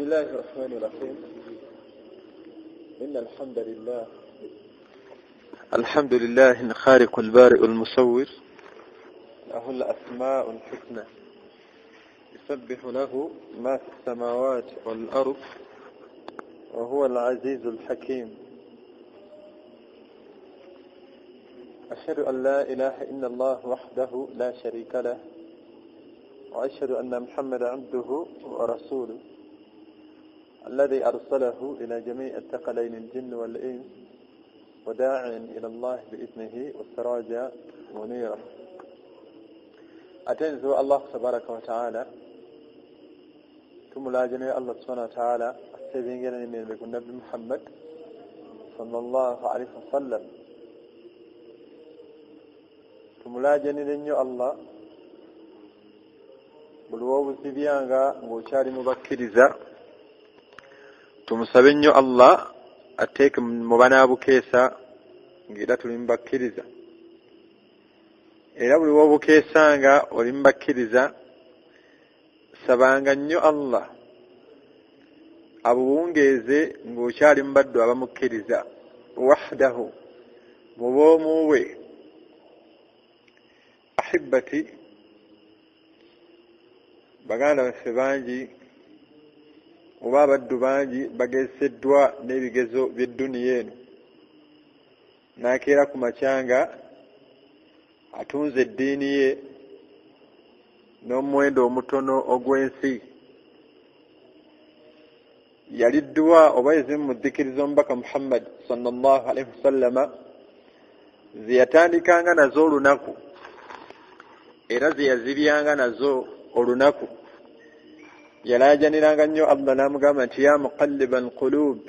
بسم الله الرحمن الرحيم. إن الحمد لله الخالق البارئ المصور له الأسماء الحسنى يسبح له ما في السماوات والأرض وهو العزيز الحكيم. أشهد أن لا إله إلا الله وحده لا شريك له وأشهد أن محمد عبده ورسوله الذي أرسله إلى جميع الثقلين الجن والإنس وداعيا إلى الله بإذنه والسراجا منيرا. أتنزو الله تبارك وتعالى ثم لا جميع الله سبحانه وتعالى السبيل من النبي محمد صلى الله عليه وسلم ثم لا جميع الله bulwobu sibyanga ng'okyali mubakkiriza tumusabe nnyo Allah ateeke mu banaabukeesa ng'era tuli mubakkiriza, era buli wobukeesanga oli mubakkiriza sabanga nnyo Allah abuwungeeze ng'okyali mubaddu abamukkiriza wahdahu mu bw'omu bwe. Ahibati, baganda baffe bangi oba abaddu bangi bagezeseddwa n'ebigezo by'edduniya eno, n'akeera ku makyanga atunze eddiini ye n'omuwendo omutono ogw'ensi. Yaliddwa oba ezimu mu ddikirizo omubaka Muhammad sallallahu alaihi wasallama ze yatandikanga nazo olunaku era ze yazibyanga nazo olunaku. Yalaajaniranga nnyo Allah n'amugamba nti ya muqalliba alqulub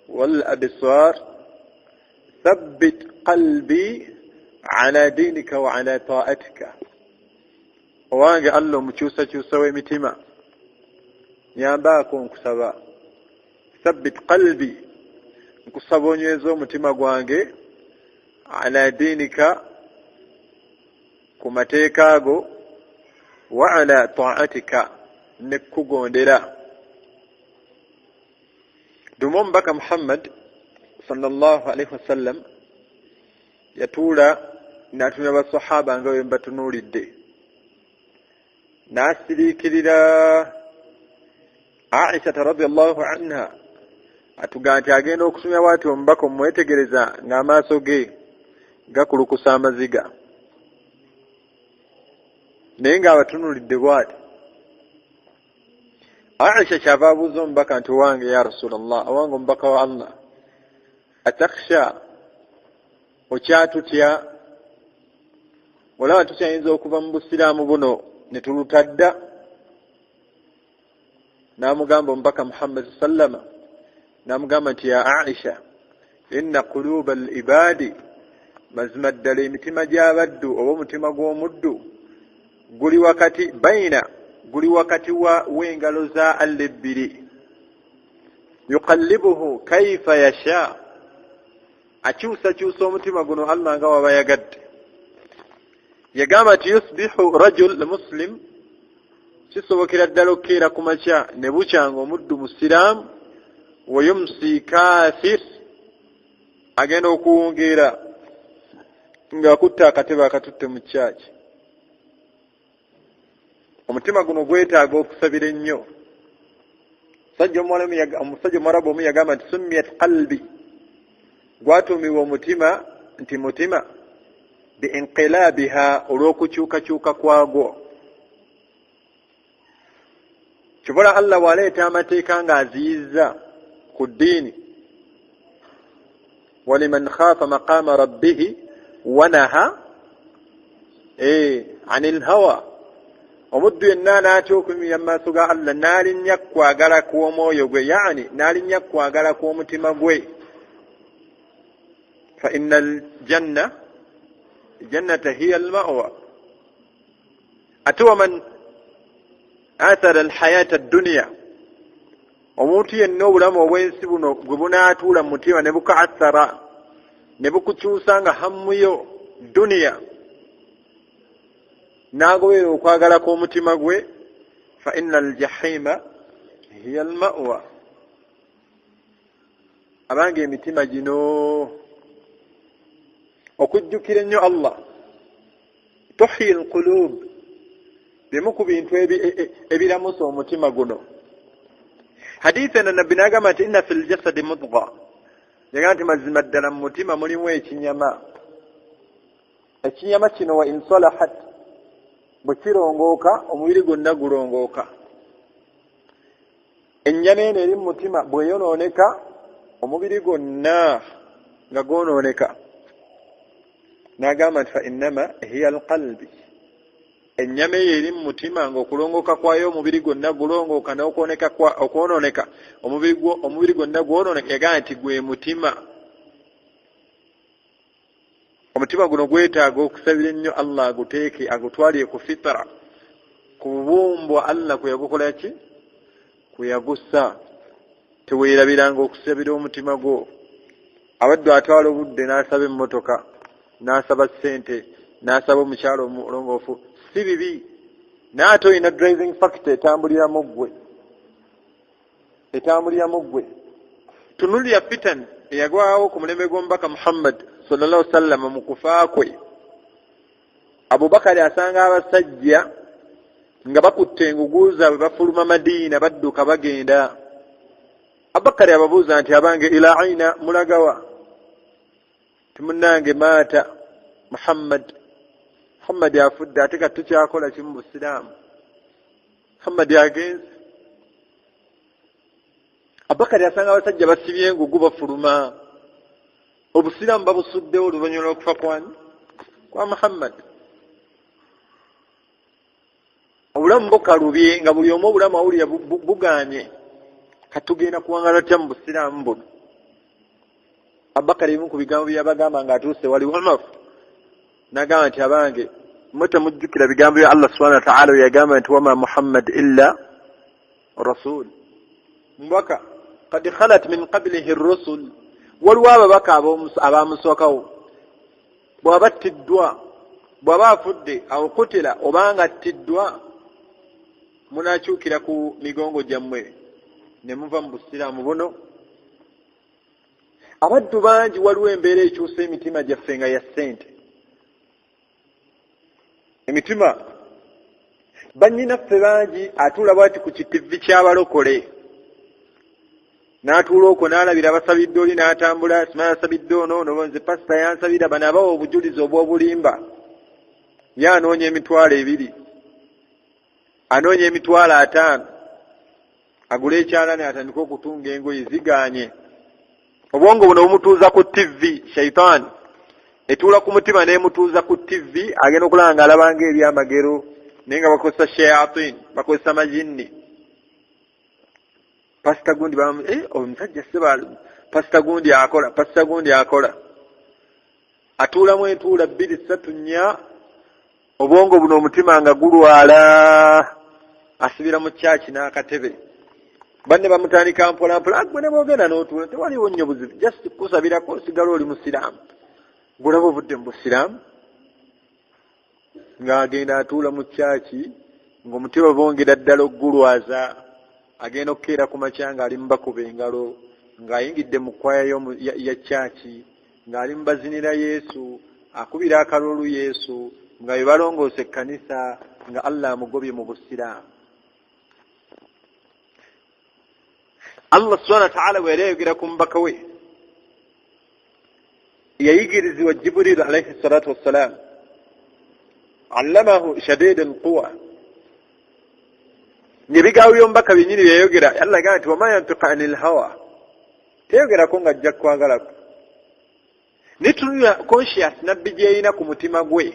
wal absar thabbit qalbi ala dinika wa ala ta'atika. Owange Allah omukyusakyusa w'emitima, nyambaako nkusaba thabbit qalbi, nkusaba onyweza omutima gwange ala dinika, ku mateeka go, wa ala ta'atika, ne kugondera. Duma omubaka Muhammad sallallahu alaihi wasallam yatuula n'atumya basahaba nga bwe mbatunuulidde, n'asiriikirira Aisha radhiyallahu anha atugaa nti agenda okutumya bw'ati omubaka omwetegereza ng'amaaso ge gakulukusa amaziga, naye ng'abatunuulidde bw'ati. Aisha kyava abuuza omubaka nti owange ya Rasulallah, owange omubaka wa Allah, atakhsha, okyatutya, olaba tukyayinza okuva mu busiraamu buno ne tulutadda? N'amugamba omubaka Muhammad sallama, n'amugamba nti ya Aisha, inna quluba al-ibadi, mazima ddala emitima gy'abaddu oba omutima gw'omuddu guli wakati w'engalo za Allah ebbiri. Yuqallibuhu kaifa yasha, akyusakyusa omutima guno Allah nga waba yagadde. Yagamba nti yusbihu rajul muslim, kisobokera ddala okukeera ku makya ne bukyanga omuddu musiraamu, wa yumsi kafir, agenda okuwungeera ng'akutte akatebe akatutte mu kyaki. Omutima guno gwetaaga okusabira ennyo. Omusajja Omwarabu omu yagamba nti summiyat qalbi, gwatuumibwa omutima nti mutima bi inqilabiha, olw'okukyukakyuka kwagwo. Kibula Allah bw'aleeta amateeka ng'aziyizza ku ddiini, waliman khaafa maqaama rabbihi wa naha anil hawa, omuddu yenna n'atya okuyimirira mu maaso ga Allah n'alinnya kwagala kw'omwoyo gwe, yaani n'alinnya kwagala kw'omutima gwe. Fa inna aljannata hiya almawa. Ate waman athara alhayata addunya, omuntu yenna obulamu obw'ensi buno gwe bunaatuula mu mutima ne bukaathara, ne bukukyusa nga hammuyo duniya, n'agoberera okwagala kw'omutima gwe, fa inna aljahima hiya almawa abange emitima gino okujjukira ennyo Allah tuhyi alqulub bimu ku bintu ebiramusa omutima guno. Hadithi eno nabbi n'agamba nti inna fil jasadi mudgha, yaga nti mazima ddala mu mutima mulimu ekinyama. Ekinyama kino wa insalahat, bwe kirongooka omubiri gwonna gulongooka. Ennyama eno eri mu mutima bwe yonooneka omubiri gwonna nga gwonooneka. N'agamba nti fa innama hiya alqalbi, ennyama eyo eri mu mutima ng'okulongooka kwayo omubiri gwonna gulongooka n'okwonooneka omubiri gwonna gwonooneka, yagamba nti gwe mutima. Omutima guno gwetaaga okusabira ennyo Allah aguteeke agutwalire ku fitara, ku bubumbwa Allah kwe yagukola ki, kwe yagussa. Teweerabiranga okusabira omutima gwo. Abaddu atwala obudde n'asaba emmotoka, n'asaba ssente, n'asaba omukyalo omulongoofu, si bibi. N'ate olina driving factor etambuliramu ggwe. Tunulira fitan eyagwawo ku mulembe gw'omubaka Muhammad sallallahu alaihi wasallam mu kufa kwe. Abubakari asanga abasajja nga bakutte engugu zaabwe bafuluma Madiina badduka bagenda. Abubakari ababuuza nti abange ila aina mulagawa? Timunnange maata Muhammad afudde, ate kati tukyakola kimu Busiraamu. Muhammad agenze. Abubakari asanga abasajja basibye engugu bafuluma. Obusiraamu babusuddewo oluvannyuma lw'okufa kwa Muhammad. Obulamu bukalubye nga buli omu obulamu awulira bugaanye. Katugenda kuwangala tutya mu Busiraamu buno? Abubakari ebimu ku bigambo byabagamba nga atuuse wali Umar, n'agamba nti abange mmwe temujjukira bigambo bya Allah subhanahu wa ta'ala yagamba nti wama Muhammad illa rasul. Mbaka qad khalat min qablihi ar-rusul, waliwo ababaka abamusookawo. Bw'aba attiddwa, bw'aba afudde awo kutila obanga attiddwa, munaakyukira ku migongo gyammwe ne muva mu Busiraamu buno. Abaddu bangi waliwo embeera ekyusa emitima gyaffe nga ya ssente. Emitima bannyinaffe bangi atuula bwati ku kitivi ky'abalokole, n'atuula okwo n'alabira abasabidde oli n'atambula, simanya asabidde ono nze pasita yansabira, bano abawa obujulizi obw'obulimba. Ye anoonya emitwalo 2, anoonya emitwalo 5, agula ekyalaani atandika okutunga engoye zigaanye. Obwongo buno bumutuuza ku TV, shaitaani etuula ku mutima n'emutuuza ku TV, agenda okulaba ng'alabanga ebyamagero naye nga bakozesa shayatin, bakozesa majinni. Pasita gundi omusajja pasita gundi akola. Atuulamu entuula 2, 3, 4, obwongo buno omutima nga gulwala, asibira mu kyaki n'akatebe. Banne bamutandika mpolampola, gwe ne boogenda n'otuula tewaliwo nnyo buzibu, just kusabirako osigala oli Musiraamu. Gulaba obudde mu Busiraamu ng'agenda atuula mu kyaki ng'omutima bongera ddala oggulwaza, agenda okukeera ku makya ng'ali mu bakuba engalo, ng'ayingidde mu kwaya ya kyaki, ng'ali mu bazinira Yesu, akubira akalulu Yesu, nga bwe balongoosa ekkanisa nga Allah amugobye mu Busiraamu. Allah subhanahu wa ta'ala bwe yayogera ku mubaka we, yayigirizibwa Jibril alayhi salatu wassalam, allamahu shadid alquwa. N'ebigambo by'omubaka byennyini byayogera, Allah agamba nti wama yantiqu anil hawa, teyogerako nga ajja kukwagalako. Nitunula conscious nabbi gyeyina ku mutima gwe,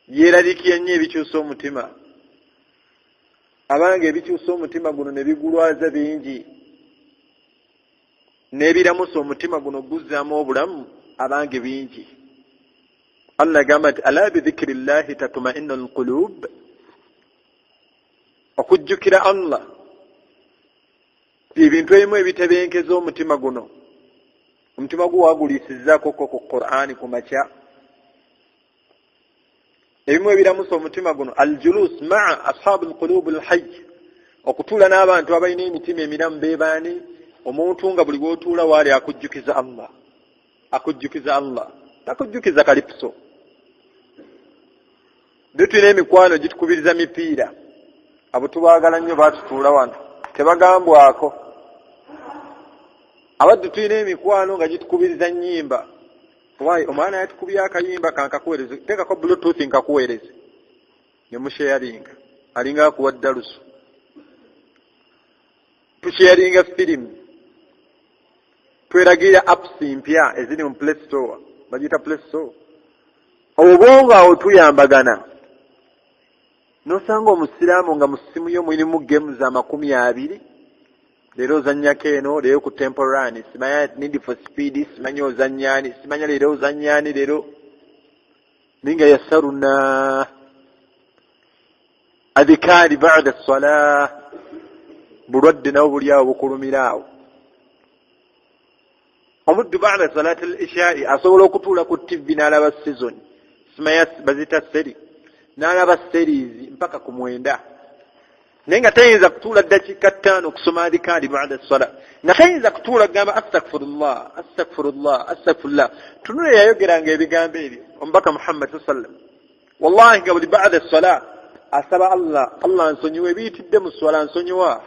yeeraliikira nnyo ebikyusa omutima. Abange ebikyusa omutima guno ne bigulwaza bingi, n'ebiramusa omutima guno guzzaamu obulamu abange bingi. Allah agamba nti ala bidhikirillahi tatma'innu alqulub, okujjukira Allah ebintu ebimu ebitebenkeza omutima guno. Omutima gwo waguliisizzaako ku Qur'ani ku makya. Ebimu ebiramusa omutima guno aljulus ma'a ashaabi alqulub alhayy, okutuula n'abantu abalina emitima emiramu beebaani omuntu nga buli wootuula waali akujjukiza Allah takujjukiza kalipuso. Tulina emikwano gitukubiriza mipiira, abo tubaagala nnyo baatutuula wano tebagambwako. Abaddu tulina emikwano nga gitukubiriza nnyimba, waayi omwana yatukubye akayimba kankakuweereze, teekako bluetooth nkakuweereze, ne musheyaringa, alinga akuwa ddalusu. Tusheyaringa firimu, tweragira apps mpya eziri mu Play Store, bagiyita Play Store. Obwongo awo tuyambagana. Nosanga omusiraamu nga mu ssimu yo mulimu games za20, leero ozannyako eno, leero ku Temple Run, simanya Need for Speed, simanya ozannyani, simanya leero ozannyani leero. Ninga yasaruna adhikari ba'da as-salah, bulwadde nawo buli awo bukulumiraawo. Omuddu ba'da salati al-isha'i asobola okutuula ku TV n'alaba season, simanya bazita seri, n'alaba series mpaka ku 9. Naye nga tayinza kutuula dakiika 5 okusoma adhikari ba'da as-salah, nga tayinza kutuula gamba astaghfirullah. Tunule yayogeranga ebigambo ebyo omubaka Muhammad sallallahu alaihi wasallam, wallahi nga buli ba'da as-salah asaba Allah nsonyiwa ebiyitidde mu swala nsonyiwa.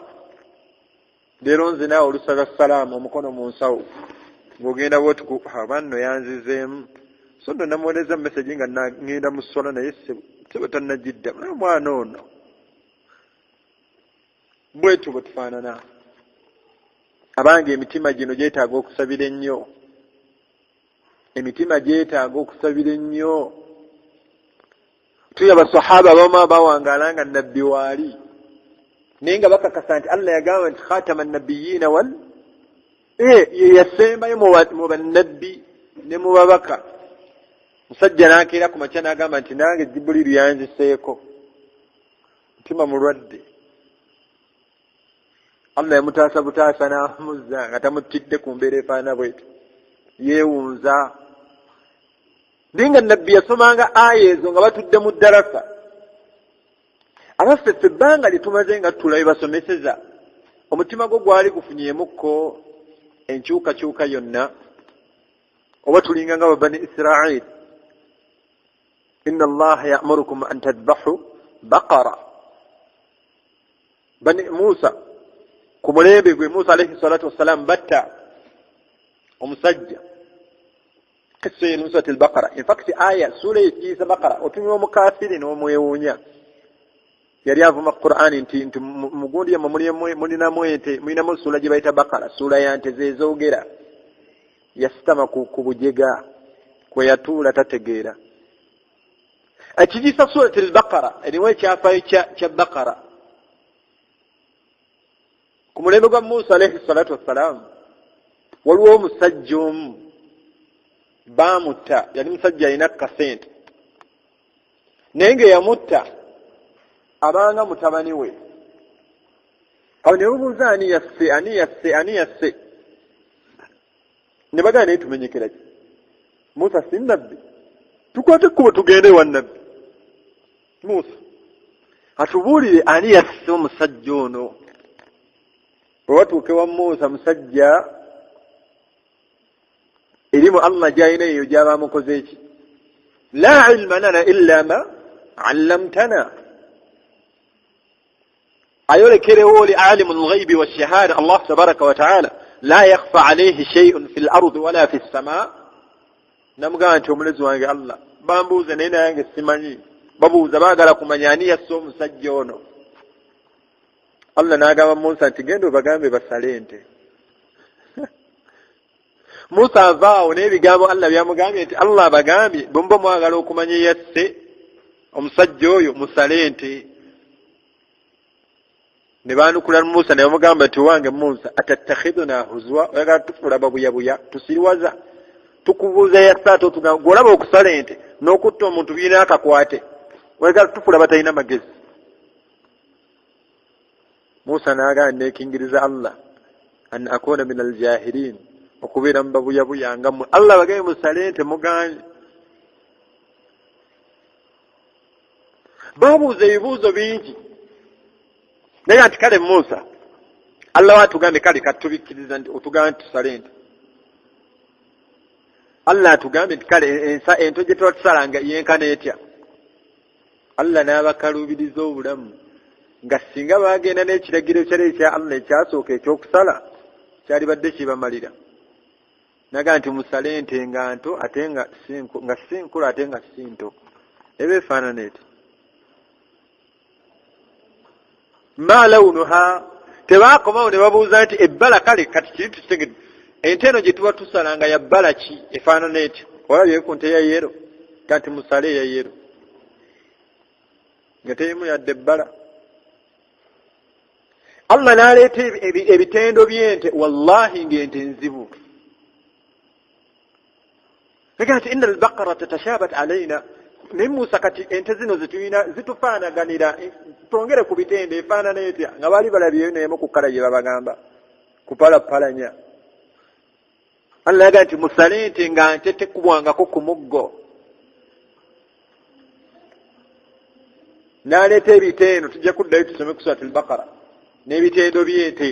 Leero nze naawe olusaba salaamu omukono mu nsawo ng'ogenda bw'otuku abanno yanzizeemu, so ndo namuweereza message nga ngenda mu swala naye sebo tannagidda mwana ono. Bwetu bwe tufaanana. Abange emitima gino gyetaaga okusabira ennyo. Emitima gyetaaga okusabira ennyo. Tuyaba sahaba abamu bawangaala nga nabbi waali, naye nga bakakasa nti Allah yagamba nti khatama nabiyyiina wal yasembayo mu bannabbi ne mu babaka. Musajja n'akeera ku makya n'agamba nti nange Jibuliru yanziseeko, mutima mulwadde. Allah yamutaasa butaasa n'amuzza nga tamutidde ku mbeera efaana bwetu, yeewunza. Naye nga nabbi yasomanga aya ezo nga batudde mu ddarasa. Abaffe ffe ebbanga lye tumaze nga tutula basomeseza, omutima gwo gwali gufunyemukko enkyukakyuka yonna, oba tulinga nga Bani Israil. Inna Allaha ya'murukum an tadbahu baqara. Bani Musa ku mulembe gwe Musa alayhi salatu wassalam batta omusajja kisse Nusrat al-Baqara. In fact aya sura y'isa Baqara otunywa mukafiri n'omwewuunya. Yali avuma Qur'ani nti mugundi ya mulina mwete mulina sura gye bayita Baqara, sura ya nte zezoogera. Yasitama ku bujega kwe yatuula tategeera. Ekigisa sura al-Baqara eriwo ekyafayo kya Baqara. Ku mulembe gwa Musa alayhi salatu wassalam waliwo omusajja omu baamutta, yali musajja alina kasente, naye nga yamutta abanga mutabani we. Awo ne babuuza ani yasse, ne bagamba naye tumenyekera ki? Musa si nabbi, tukwate ekkubo tugende ewa nabbi. Musa atubuulire ani yasse omusajja ono. Bwe watuuka ewa Musa musajja erimu Allah gy'alina eyo gy'aba amukoze eki. La ilma lana illa ma allamtana. Ayolekerewo li alimu al-ghaybi wash-shahada Allah tabaraka wa ta'ala la yakhfa alayhi shay'un fil ardi wala fis samaa. Namugamba nti omulezi wange Allah bambuuze naye nange simanyi. Babuuza baagala kumanya ani yasse omusajja ono. Allah n'agamba Musa nti genda obagambe basale ente. Musa avaawo n'ebigambo Allah byamugambye nti Allah abagambye bwe muba mwagala okumanya yasse omusajja oyo musale ente. Ne baanukula Musa ne bamugamba nti wange Musa atattakhiduna huzwa, oyagala tufuula babuyabuya tusiriwaza, tukubuuza yasse ate otugamba gw'olaba okusala ente n'okutta omuntu birina akakwate, oyagala tufuula batalina magezi. Musa n'agamba neekingiriza Allah an akuna min al-jahilin, okubeera mu babuyabuya nga mmwe. Allah bagaye musale ente muganye. Babuuza ebibuuzo bingi naye ati kale Musa Allah watugambe kale katubikiriza nti otugamba nti tusale nti Allah atugambe nti kale ento gye tusalanga yenkana etya. Allah n'abakalubiriza obulamu nga singa bagenda n'ekiragiro kyali ekya Allah ekyasooka ekyokusala kyali badde kibamalira. Naga nti musale ente nga nto ate nga sinkulu ate nga sinto. Ebe efaanana eti. Ma lawnuha tebaakomawo ne babuuza nti ebbala kale kati kiri tutegedde. Ente eno gye tuba tusalanga ya bbala ki efaanana eti. Olabye ku nte ya yero kati musale ya yero. Nga terimu yadde ebbala. Allah n'aleeta ebitendo by'ente wallahi ng'ente nzibu. Naga nti inna al-baqara tatashabat alaina. Naye Musa kati ente zino zituyina zitufaanaganira twongere ku bitende efaanana etya nga baali balabyeyo n'emu ku kkala gye babagamba kupalapalanya. Allah yaga nti musale ente nga nte tekubwangako ku muggo. N'aleeta ebitendo tujja kuddayo tusome ku Suuratul Baqara n'ebitendo by'ente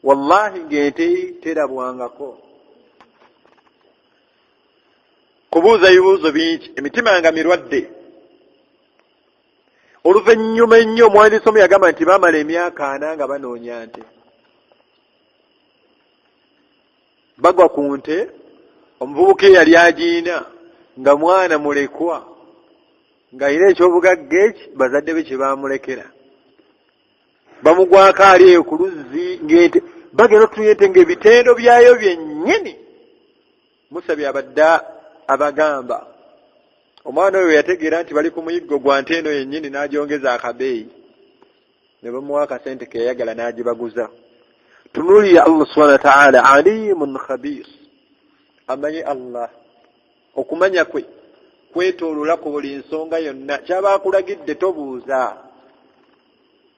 wallahi ng'ente terabwangako. Kubuuza ebibuuzo bingi emitima nga mirwadde. Oluvannyuma ennyo omuwandiisi omu yagamba nti baamala emyaka 4 nga banoonya nte. Bagwa ku nte omuvubuka eyali agiina nga mwana mulekwa ng'alina ekyobugagga eki bazadde be kye baamulekera. Bamugwako ali eyo ku luzzi ng'ente bagenda otunya ente ng'ebitendo byayo byennyini. Musa byabadde abagamba. Omwana oyo yategeera nti bali ku muyiggo gwa nte eno yennyini n'agyongeza akabeeyi. Ne bamuwa akasente ke yayagala n'agibaguza. Tunuulira Allah subhanahu wa ta'ala alimun khabir. Amanyi Allah. Okumanya kwe kwetooloola ku buli nsonga yonna. Kyaba akulagidde tobuuza.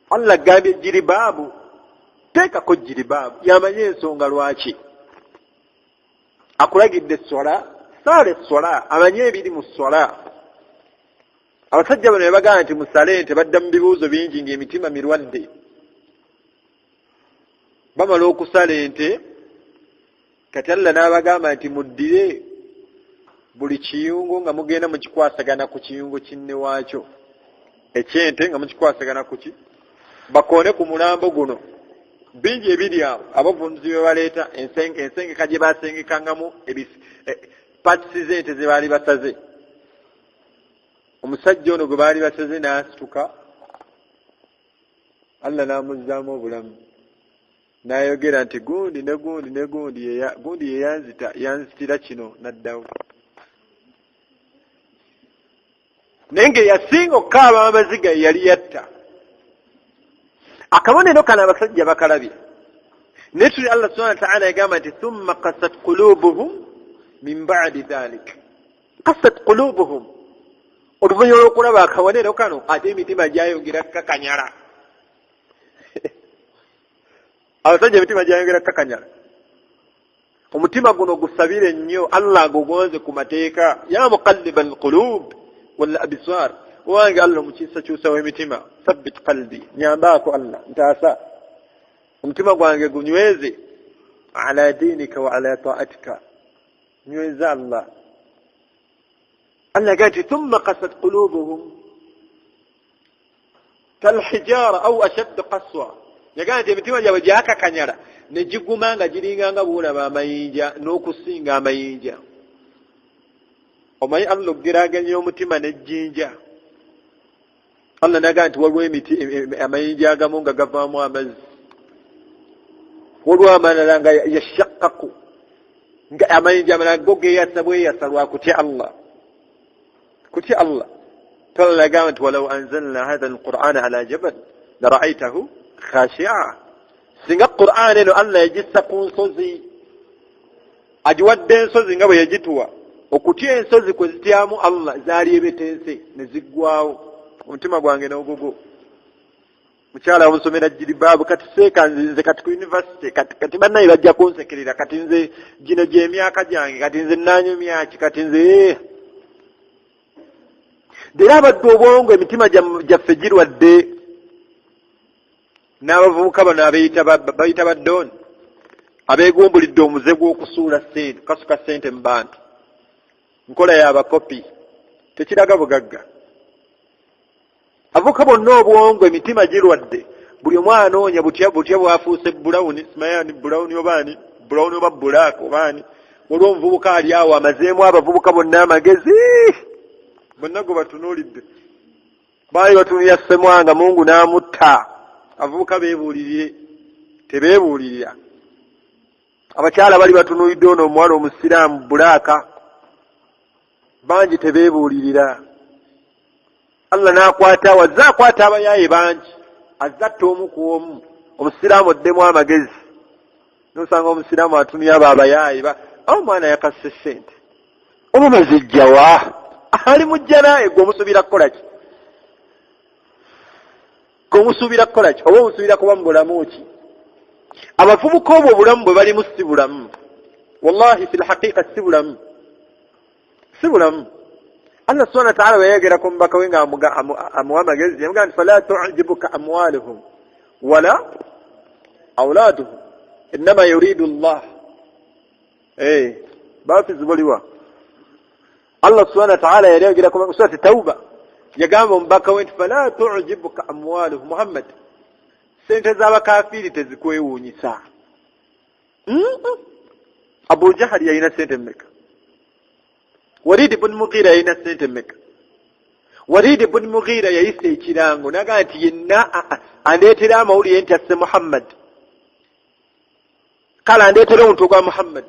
Allah gambye jiribaabu. Teekako jiribaabu. Yamanyi ensonga lwaki. Akulagidde swala. Sale swala. Amanyi ebiri mu swala. Abasajja bano ne bagamba nti musale ente badda mu bibuuzo bingi ng'emitima mirwadde. Bamala okusala ente kati Allah n'abagamba nti muddire buli kiyungu nga mugenda mukikwasagana ku kiyungu kinne waakyo ekyente nga mukikwasagana ku ki bakoone ku mulambo guno bingi ebiri awo abavunduzi be baleeta ensengeka gye basengekangamu patisi z'ente ze baali basaze. Omusajja ono gwe baali basaze n'asituka Allah n'amuzzaamu obulamu n'ayogera nti gundi ne gundi ne gundi ye yanzitira kino n'addawo. Naye ng'eyasinga okukaaba amaziga yali yatta. Akabonero kano abasajja bakalabye. Naye tuli Allah subhanahu wa ta'ala yagamba nti thumma qasat qulubuhum min ba'di dhalik. Qasat qulubuhum. Oluvannyuma lw'okulaba akabonero kano ate emitima gyayongera kakanyala. Abasajja emitima gyayongera kakanyala. Omutima guno gusabire nnyo Allah gugonze ku mateeka ya muqallibal qulub wal absar. Wange Allah mukiisa w'emitima thabbit qalbi nyambaako Allah ntaasa omutima gwange gunyweze ala dinika wa ala ta'atika nyweza Allah. Allah gati thumma qasat qulubuhum kal hijara aw ashad qaswa. Yagante emitima gyabwe gyakakanyala ne giguma nga giringanga buulaba amayinja n'okusinga amayinja. Omanyi Allah ogeraaganya omutima n'ejjinja. Allah naga nti waliwo amayinja agamu nga gavaamu amazzi. Waliwo amalala nga yashakkaku nga amayinja amalala go geeyasa bweyasa lwa kutya Allah. Kutya Allah. Allah nagamba nti walaw anzalna hadha alqur'ana ala jabal lara'aytahu khashi'a. Singa Qur'an eno Allah yagissa ku nsozi agiwadde ensozi nga bwe yagituwa okutya ensozi kwe zityamu Allah zaali ebetense ne ziggwawo. Omutima gwange n'ogugo. Mukyala omusomera jiribaabu kati seeka nze kati ku university kati bannaye bajja kunsekerera kati nze gino gy'emyaka gyange kati nze nnaanyo myaki kati nze era abadde obwongo emitima gyaffe girwadde. n'abavubuka bano bayita baddooni abeegumbulidde omuze gw'okusuula ssente kasuka ssente mu bantu nkola y'abakopi tekiraga bugagga. abavubuka bonna obwongo emitima girwadde buli omu anoonya butya bwafuuse bulawuni simayani bulawuni obaani bulawuni oba bulaaka obaani olwo omuvubuka ali awo amazeemu abavubuka bonna amagezi bonna gwe batunuulidde baali batunuulira ssemwanga Mungu n'amutta. abavubuka beebuulirire tebeebuulirira. abakyala bali batunuulidde ono omuwala omusiraamu bulaaka bangi tebeebuulirira. Allah n'akwata wazze akwata abayaaye bangi azatta omu ku omu omusiraamu oddemu amagezi nosanga omusiraamu atunira abo abayaaye omwana yakasse ssente omumazi jjawa ali mujja naye gwe omusuubira kukola ki? gwe omusuubira kukola ki? oba omusuubira kuba mu bulamu ki? abavubuka obwo obulamu bwe balimu si bulamu, wallahi fi lhaqiqa si bulamu, si bulamu. Allah subhanahu wa ta'ala wayegera ku mbaka we nga amuwa amagezi yamuga nti fala tu'jibuka amwaluhum wala awladuhum innama yuridu Allah bafizi buliwa. Allah subhanahu wa ta'ala yayegera ku surati Tauba yagamba omubaka we nti fala tu'jibuka amwaluhum Muhammad sente z'abakafiri tezikwewuunyisa. Abu Jahal yalina sente mmeka? Walid ibn Mughira yalina sente mmeka? Walid ibn Mughira yayise ekirango naga nti yenna andeetera amawulire nti asse Muhammad, kale andeetera omuntu gwa Muhammad,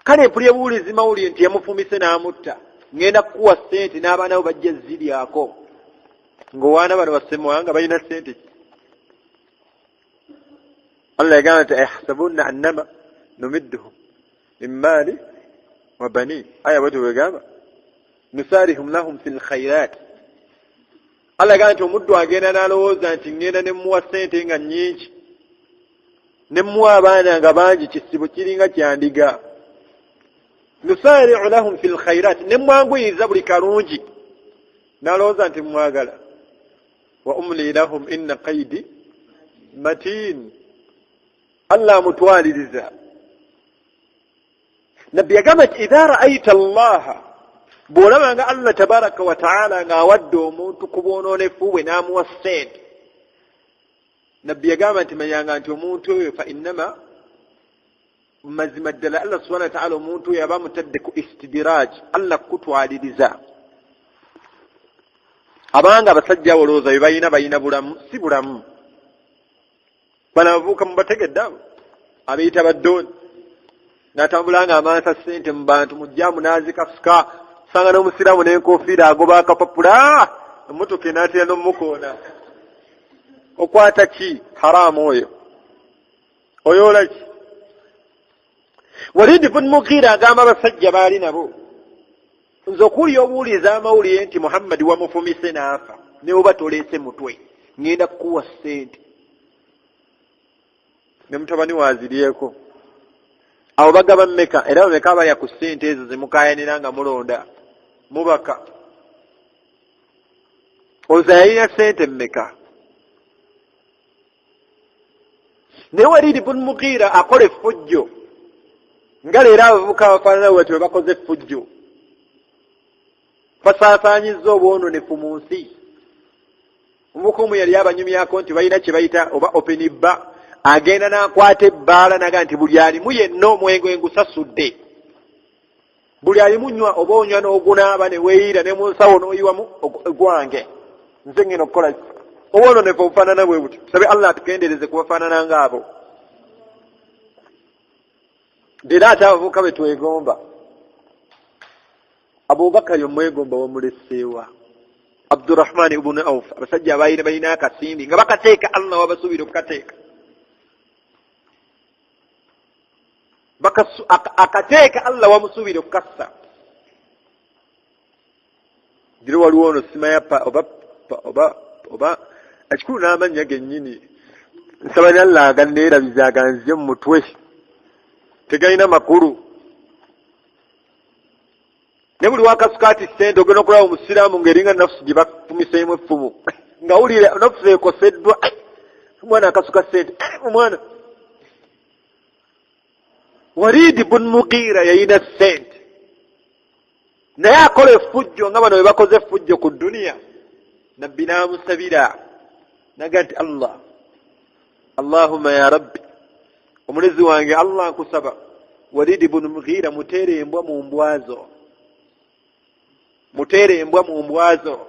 kale mpulye buwulizi mawulire nti yamufumise n'amutta, ngenda kukuwa sente n'abaana bo bajja ziryako, ng'owaana bano bassemwanga balina sente. Allah yagamba nti ayahsabunna annama numidduhum min maali wa baniin. aya bwetyo bwegamba nusarihum lahum fil khairat. Allah yagamba nti omuddu agenda n'alowooza nti ngenda ne muwa ssente nga nnyingi ne muwa abaana nga bangi kisibo kiringa kyandiga. nusari'u lahum fil khairat, ne mwanguyiriza buli kalungi n'alowooza nti mwagala. wa umli lahum inna qaydi matin. Allah mutwaliriza. nabbi yagamba nti idha ra'ayta allaha, bw'olabanga Allah tabaraka wa ta'ala ng'awadde omuntu ku bwonoonefu bwe n'amuwa ssente, nabbi yagamba nti manyanga nti omuntu oyo fa innama mazima ddala Allah subhanahu wa ta'ala omuntu oyo aba mutadde ku istidiraj, Allah kutwaliriza. abanga abasajja abolooza bye balina bulamu si bulamu. bano abavubuka mubategedde abo abeyita baddooni n'atambula nga amansa ssente mu bantu mujjamu n'azikasuka sanga n'omusiraamu n'enkofiira agoba akapapula emmotoka enaatera n'omukoona. okwata ki? haraamu oyo oyoola ki? Walid ibn Mughira agamba abasajja baali nabo, nze okuwulira obuwuliza amawulire nti Muhammad wamufumise n'afa ne oba toleese mutwe ngenda kukuwa ssente, ne mutabani waazirieko. abo bagaba mmeka? era bameka abalya ku ssente ezo zimukayanira nga mulonda mubaka? oza yalina ssente mmeka? naye Walid ibn Mughira akola effujjo nga leero abavubuka abafaanana bwe bati bwe bakoze effujjo, basaasaanyizza obwononefu mu nsi. omuvubuka omu yali abanyumyako nti balina kye bayita oba open bar, agenda n'akwata ebbaala naga nti buli alimu yenna omwenge ngusasudde, buli alimu nywa, oba onywa n'ogunaaba ne weeyira ne mu nsawo n'oyiwamu gwange, nze ngenda okukola obwononefu obufaanana bwe buti. tusabe Allah atukendereze kubafaanana ng'abo. era ate abavubuka be twegomba, Abubakari omwegomba wamuleseewa, Abdurrahman ibn Auf, abasajja abaayina balina akasimbi nga bakateeka Allah wabasuubira okukateeka, akateeka Allah wamusuubira okukassa. Giro waliwo ono simayapa oba ekikulu n'amannya gennyini nsaba ne Allah aganneerabiza aganzije mu mutwe, tegalina makulu. ne buli wakasukaati ssente ogenda okulaba omusiraamu ng'eringa nafsu gye bafumiseemu effumu nga wulira nafsu ekoseddwa, omwana akasuka sente omwana Walid ibn Mughira yayina sente naye akola effujjo nga bano bwe bakoze effujjo ku duniya. Nabbi n'amusabira naga nti Allahumma ya rabbi, omulezi wange Allah nkusaba Walid ibn Mughira muteere embwa mu mbwazo, muteere embwa mu mbwazo.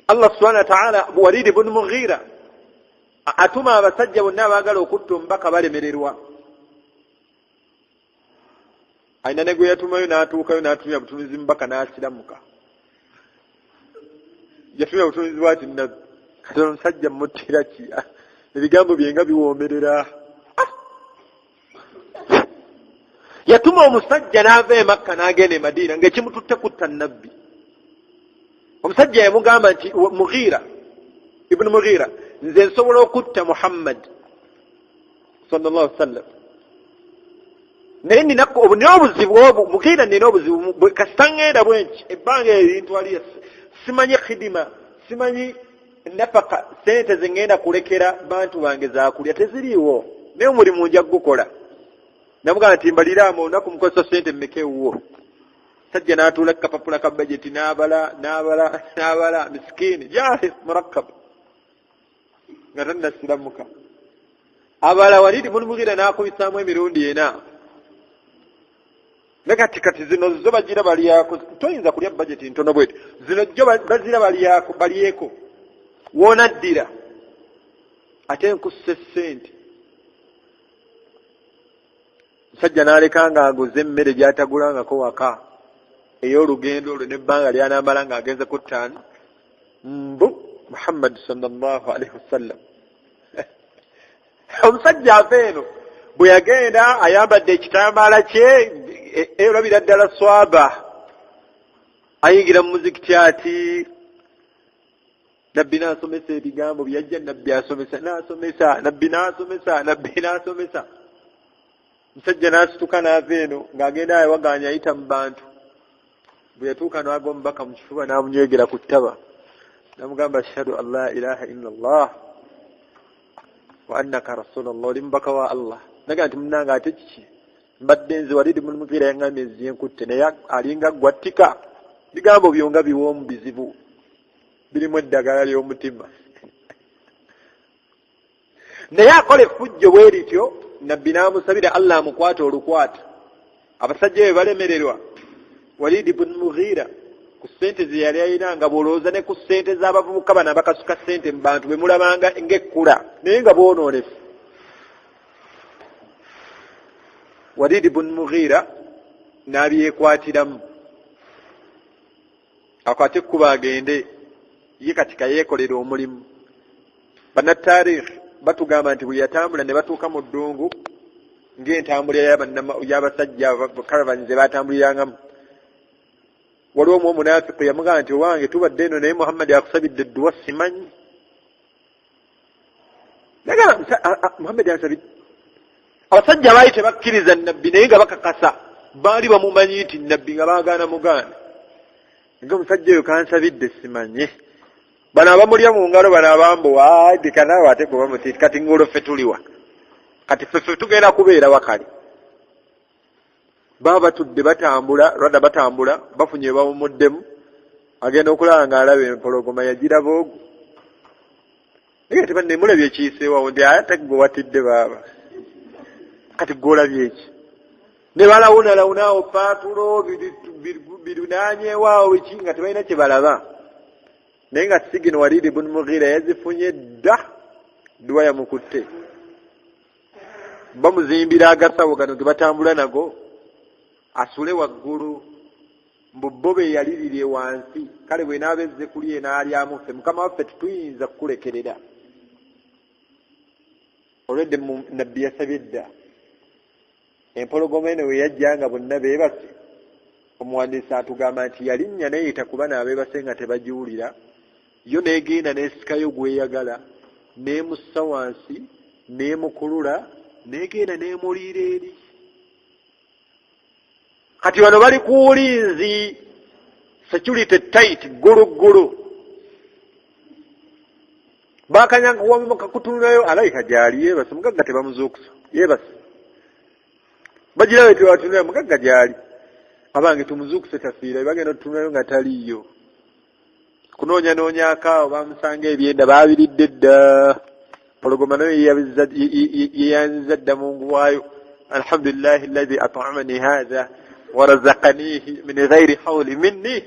Allah subhanahu wa ta'ala Walid ibn Mughira atuma abasajja bonna abaagala okutta omubaka balemererwa. Aina ne gwe yatumayo n'atuukayo n'atumya butumizi mubaka n'asiramuka. Yatumya butumizi bwati nabbi kati omusajja muttira ki? Ebigambo bye nga biwoomerera. Yatuma omusajja n'ava e Makka n'agenda e Madiina ng'ekimututte kutta nabbi. Omusajja yamugamba nti Mughira ibn Mughira, nze nsobola okutta Muhammad sallallahu alaihi wasallam, naye nina obuzibu obwo. Mughira nina obuzibu kasitangenda bwenki ebbanga ebintu aliyo simanyi khidima, simanyi nafaka, sente zengenda kulekera bantu bange zakulya teziriiwo, naye omulimu nja gukola. Namugamba nti mbaliramu olunaku mukozesa sente mmekewuwo. Sajja n'atuula kapapula ka bajeti n'abala miskini jahis murakkab nga tannasiramuka. Abala Walid ibn Mughira n'akubisaamu emirundi ena. Ne kati zino zo bagira balyako, toyinza kulya bajeti ntono bweti, zino jjo bazira balyeko woonaddira ate nkusse sente. Musajja n'aleka ng'aguze emmere gy'atagulangako waka ey'olugendo olwo n'ebbanga ly'anaamala ng'agenze ku ttaano. Muhammad sallallahu alaihi wasallam omusajja ava eno bwe yagenda ayambadde ekitambaala kye, olabira ddala swaba, ayingira mu muzikiti ati nabbi n'asomesa ebigambo byajja nabbi asomesa nabbi n'asomesa. Musajja n'asituka n'ava eno ng'agenda ayawaganya ayita mu bantu. Bwe yatuuka n'agwa omubaka mu kifuba n'amunywegera ku ttaba n'amugamba ashhadu an la ilaha illa Allah wa annaka rasulullah, oli mubaka wa Allah. Naga nti munnange ate kiki? Mbadde nze Walid ibn Mughira yaŋŋambye nziye nkutte, naye alinga gwattika. Bigambo byo nga biwoomu bizibu, birimu eddagala ly'omutima. Naye akola effujjo bwe lityo, nabbi n'amusabira Allah amukwate olukwata. Abasajja be balemererwa. Walid ibn Mughira ku ssente ze yali ayina nga bw'olowooza ne ku ssente z'abavubuka bano abakasuka ssente mu bantu bwe mulabanga ng'ekkula naye nga bwonoonefu. Walid ibn Mughira n'abyekwatiramu, akwate ekkuba agende ye katika yeekolera omulimu. Bannataarikhi batugamba nti bwe yatambula ne batuuka mu ddungu ng'entambula y'abasajja karavani ze batambulirangamu, waliwo omu omunaafiku yamugamba nti owange tubadde eno naye Muhammad akusabidde edduwa simanyi. Muhammad ansabidde. Abasajja baali tebakkiriza nabbi naye nga bakakasa, baali bamumanyi nti nabbi nga baagaana mugaana. Nga omusajja oyo kansabidde simanyi. Bano abamulya mu ngalo bano abambuwa addika naawe ate kuba muti kati ngolo ffe tuliwa, kati ffe tugenda kubeera wakali. Baba batudde batambula, lwadda batambula bafunye bawumuddemu, agenda okulaba ng'alaba empologoma yagiraba ogwo. Naye ate banne mulabye ekiyiseewawo nti ate gwe watidde baaba, kati gw'olabye eki? Ne balawunalawunaawo paatulo birunaanyeewaawo biki nga tebalina kye balaba. Naye nga sigino Walid ibn Mughira yazifunye dda, dduwa yamukutte. Bamuzimbira agasawo gano ge batambula nago, asule waggulu, mbu be yalirirye wansi. Kale bwe naabezze kuli n'alyamu ffe Mukama waffe tetuyinza kukulekerera. Olwedde nabbi yasabye dda. Empologoma eno we yajja nga bonna beebase, omuwandiisi atugamba nti yalinnya neeyita kuba n'abeebase nga tebagiwulira. Yo n'egenda n'esikayo gweyagala, n'emussa wansi, n'emukulula, n'egenda n'emuliira eri. Kati bano bali ku bulinzi, security tight, ggulu. bakanyanga wamwe kakutunayo alaika jali yebase mugagga tebamuzukusa yebase bajirawe tewatunira mugagga jali abange tumuzukuse tafira bagenda tunayo nga taliyo kunoonya noonya akaawo bamusanga ebyenda babiridde dda pologoma nayo yeyanziza dda mungu waayo alhamdulillahi alladhi at'amani hadha wa razaqanihi min ghairi hawli minni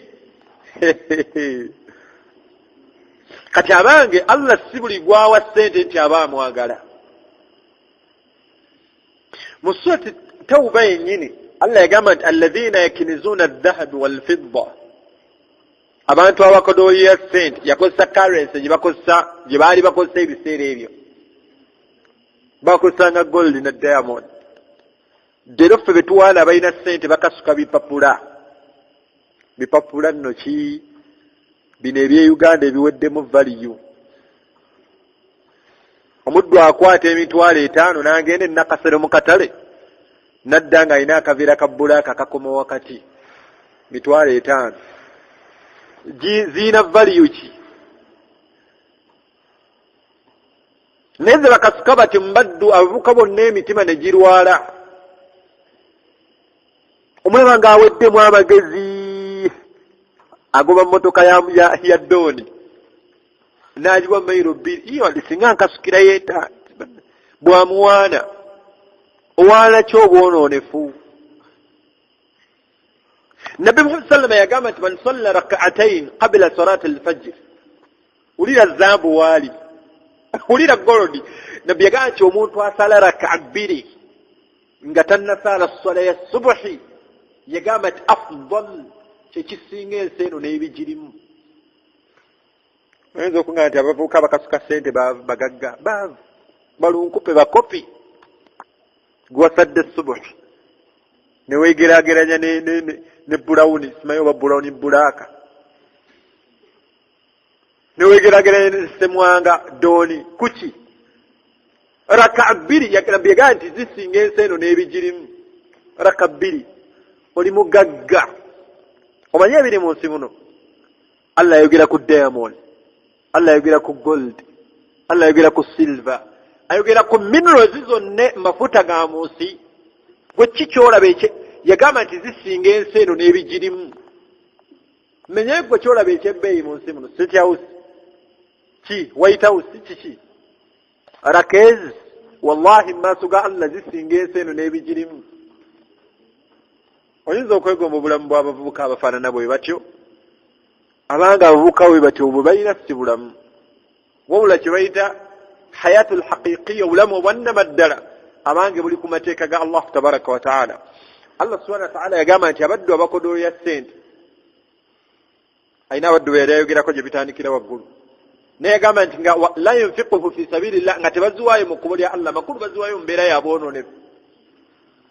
kati abange Allah si buli gwawa ssente nti aba amwagala mu surati tawba yennyini Allah yagamba nti alladhina yakinizuna adh-dhahaba wal-fidda abantu abakodooya ssente yakozesa currency gye baali bakozesa ebiseera ebyo bakozesanga gold na diamond dero ffe betuwaana balina ssente bakasuka bipapula nno ki bino eby'Uganda ebiweddemu value omuddu akwata emitwalo 5 n'agenda Nakasero mu katale nadda nga alina akaveera ka bbulaaka kakoma wakati mitwalo 5 ziina value ki neze bakasuka bati mbaddu abavuka bonna emitima ne girwala omulaba ng'aweddemu amagezi agoba mmotoka ya dooni n'agiwa mayiro 2 iyo lisinga nkasukira yeeta bwamuwaana owaana ki obwonoonefu Nabi Muhammad sallama yagamba nti man salla rak'atayn qabla salati al-fajr ulira zambu wali ulira golodi Nabi yagamba nti omuntu asala rak'a 2 nga tannasala ssala ya subhi yagamba nti afdal kyekisinga ensi eno n'ebigirimu oyinza okungana nti abavubuka bakasuka ssente bagagga balunkupe bakopi gwasadde subuhi newegeraageranya ne bulawuni simanyi oba bulawuni bulaaka newegeraageranya ne semwanga dooni kuki raka 2 yagamba nti zisinga ensi eno n'ebigirimu raka 2 oli mugagga omanyi ebiri mu nsi muno Allah ayogera ku diamond Allah ayogera ku gold Allah ayogera ku silver ayogera ku minerals zonna mafuta ga mu nsi gwe kikyolaba yagamba nti zisinga ensi eno n'ebigirimu menye gwe kyolaba ekyebbeeyi mu nsi muno State House ki White House kiki rakez wallahi maaso ga Allah zisinga ensi eno n'ebigirimu oyinza okwegomba obulamu bw'abavubuka abafaanana bwe batyo abanga abavubuka bwe batyo obwo balina si bulamu wabula kye bayita hayatul haqiqiyya obulamu obwannama ddala abange buli ku mateeka ga Allah tabaraka wa taala Allah subhanahu wa taala yagamba nti abaddu abakodooya ssente ayina abaddu be yali ayogerako gye bitandikira waggulu naye yagamba nti nga la yunfiquhu fi sabilillah nga tebaziwaayo mu kkubo lya Allah makulu baziwaayo mu mbeera yaboononefu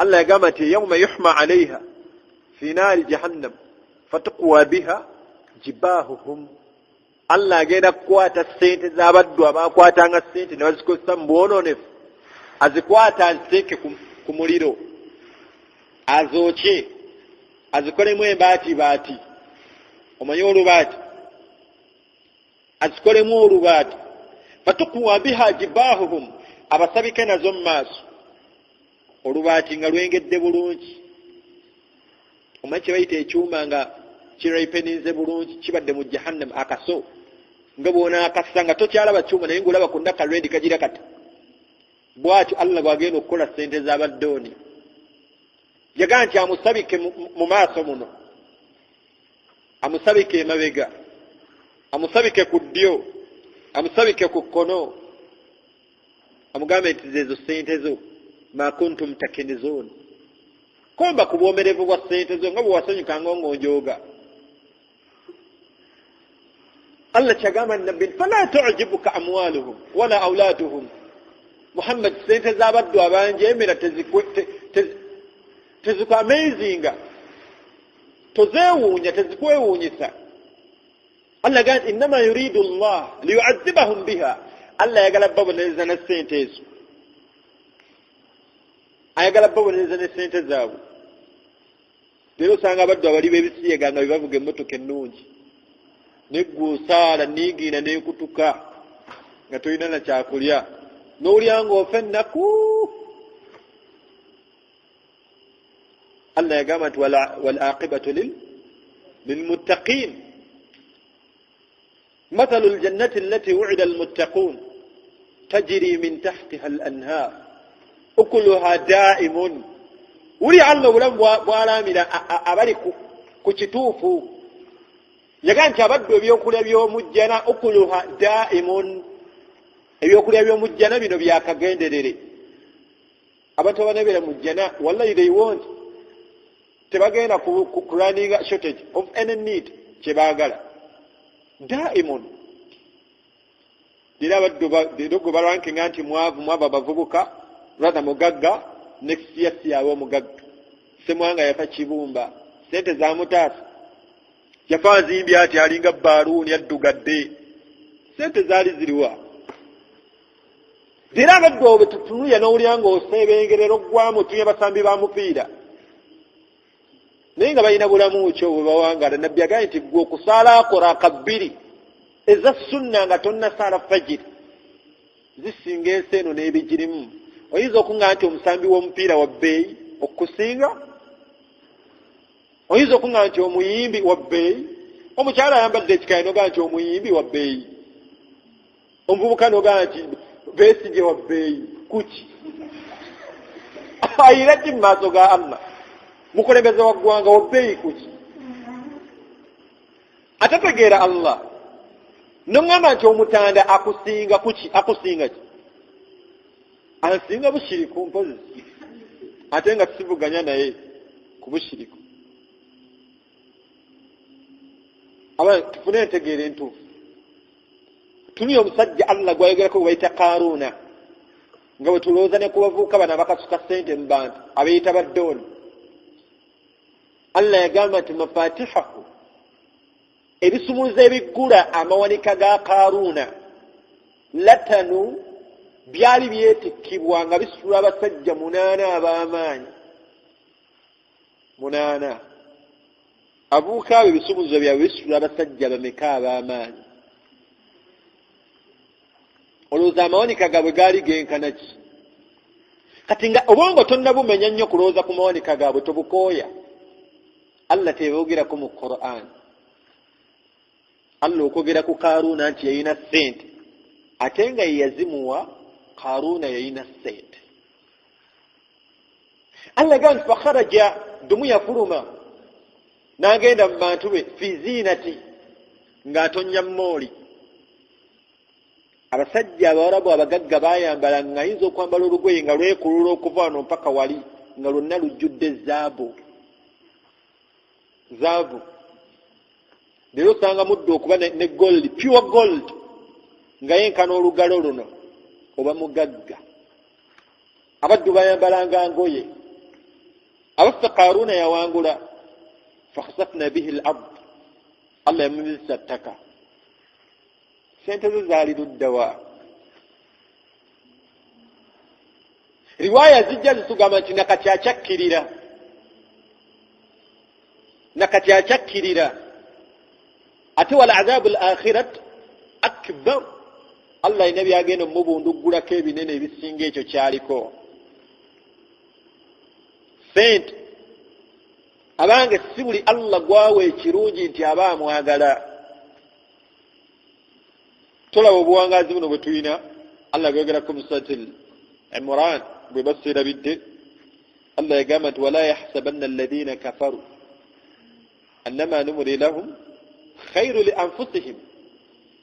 Allah yagamba nti yawma yuhma alayha fi naari jahannam fatuqwa biha jibahuhum Allah agenda kukwata ssente z'abaddu abaakwatanga ssente ne bazikozesa mu bwononefu azikwata aziteeke ku muliro azokye azikolemu embaati omanyi olubaati azikolemu olubaati fatuqwa biha jibahuhum abasabike nazo mu maaso olubaati nga lwengedde bulungi omanyi kye bayita ekyuma nga kiraipeninze bulungi kibadde mu jahannam akaso nga bwona akassa nga tokyalaba kyuma naye ng'olaba ku nnaka lwendi kagira kati bw'atyo Allah bw'agenda okukola ssente z'abaddooni yagamba nti amusabike mu maaso muno amusabike emabega amusabike ku ddyo amusabike ku kkono amugambe nti zezo ssente zo ma kuntum takinizun komba ku bwomerevu bwa ssente zo nga bwe wasanyukanga ng'onjooga Allah kyagamba nabbi fala tu'jibuka amwaluhum wala auladuhum Muhammad ssente z'abaddu abangi emera tezikuamazinga tozeewuunya tezikwewuunyisa Allah gamba innama yuridu Allah liyu'adhibahum biha Allah ayagala babonereza ne ssente ezo ayagala babonereza ne ssente zaabwe leero osanga abaddu abali b'ebisiyaga nga bebavuga emmotoka ennungi neggwe osaala niigiina neekutuka nga tolina na kyakulya n'olya ng'ofa ennaku. Allah yagamba nti wal aqibatu lilmuttaqin. مثل الجنة التي وعد المتقون تجري من تحتها الأنهار أكلها دائم. ولي الله ولم بوالامنا أبالي كتوفو يغان تبدو بيوكولي بيومجنا أكلها دائم. ebyokulya by'omujjana bino byakagenderere. Abantu abanebera mujjana wallahi they want tebagenda ku running shortage of any need kyebaagala daimun. Dira abaddu balwankinga nti mwavu abavubuka rather mugagga next year siyawe omugagga semwanga yafa kibumba sente za mutaasa yafa nzimbi ati alinga baaluuni addugadde sente zaali ziriwa. Dira abaddu obutunuya n'owulira ng'oseebengerera oggwamu tuye basambi ba mupiira naye nga balina bulamu ki obwe bawangala. Nabbi agaye nti gwe okusaala akora akabbiri eza sunna nga tonnasaala fajiri zisinga ensi eno n'ebigirimu. Oyinza okuŋŋa nti omusambi w'omupiira wa bbeeyi okusinga. Oyinza okuŋŋa nti omuyimbi wa bbeeyi. Omukyala ayambadde ekikayi nogaa nti omuyimbi wa bbeeyi. Omuvubuka nogaa nti Besigye wa bbeeyi. Kuki ayira ki mu maaso ga Allah? Mukulembeze wa ggwanga wa bbeeyi kuki? Atategeera Allah noŋŋamba nti omutanda akusinga kuki? Akusinga ki? Ansinga bushiriku mpozi ate nga sivuganya naye ku bushiriku. Aba tufune entegeera entuufu. Tuli omusajja Allah gwayogerako bayita Karuuna nga bwe tulowooza ne ku bavubuka bano abakasuka ssente mu bantu abeeyita baddooni. Allah yagamba nti mafaatihahu ebisumuluzo ebiggula amawanika ga Karuuna latanu byali byetikkibwa nga bisitula abasajja 8 ab'amaanyi. 8 abuuka abo ebisumuluzo byabwe bisitula abasajja bameka ab'amaanyi? Olowooza amawanika gaabwe gaali genkana ki? Kati nga obwongo tonnabumenya nnyo kulowooza ku mawanika gaabwe tobukooya. Allah teboogerako mu Qur'an. Allah okwogera ku Karuuna nti yalina ssente ate nga yeyazimuwa Karuuna yalina ssente. Allah gamba fakharaja dumu yafuluma n'agenda mu bantu be fi zinati ng'atonnya mooli. Abasajja abawarabu abagagga bayambala nga ayinza okwambala olugoye nga lwekulula okuva wano mpaka wali nga lwonna lujjudde zaabu. Leero osanga mudde okuba ne gold, pure gold nga yenkana olugalo luno oba mugagga. Abaddu bayambalanga ngoye. Abaffe Karuuna yawangula fakhsafna bihi al-ard. Allah yamumisa ttaka. Sente ze zaali luddawa. Riwaya zijja zitugamba nti nakati akyakkirira ate wal azabu al-akhirat akbar. Allah alina byagenda omubunduggulako ebinene ebisinga ekyo kyaliko. Sente abange si buli Allah gwawe ekirungi nti aba amwagala. Tolaba obuwangazi buno bwe tulina. Allah byogerako mu Suratul Imran bwe baseerabidde. Allah yagamba nti wala yahsabanna alladhina kafaru annama numli lahum khairu li anfusihim.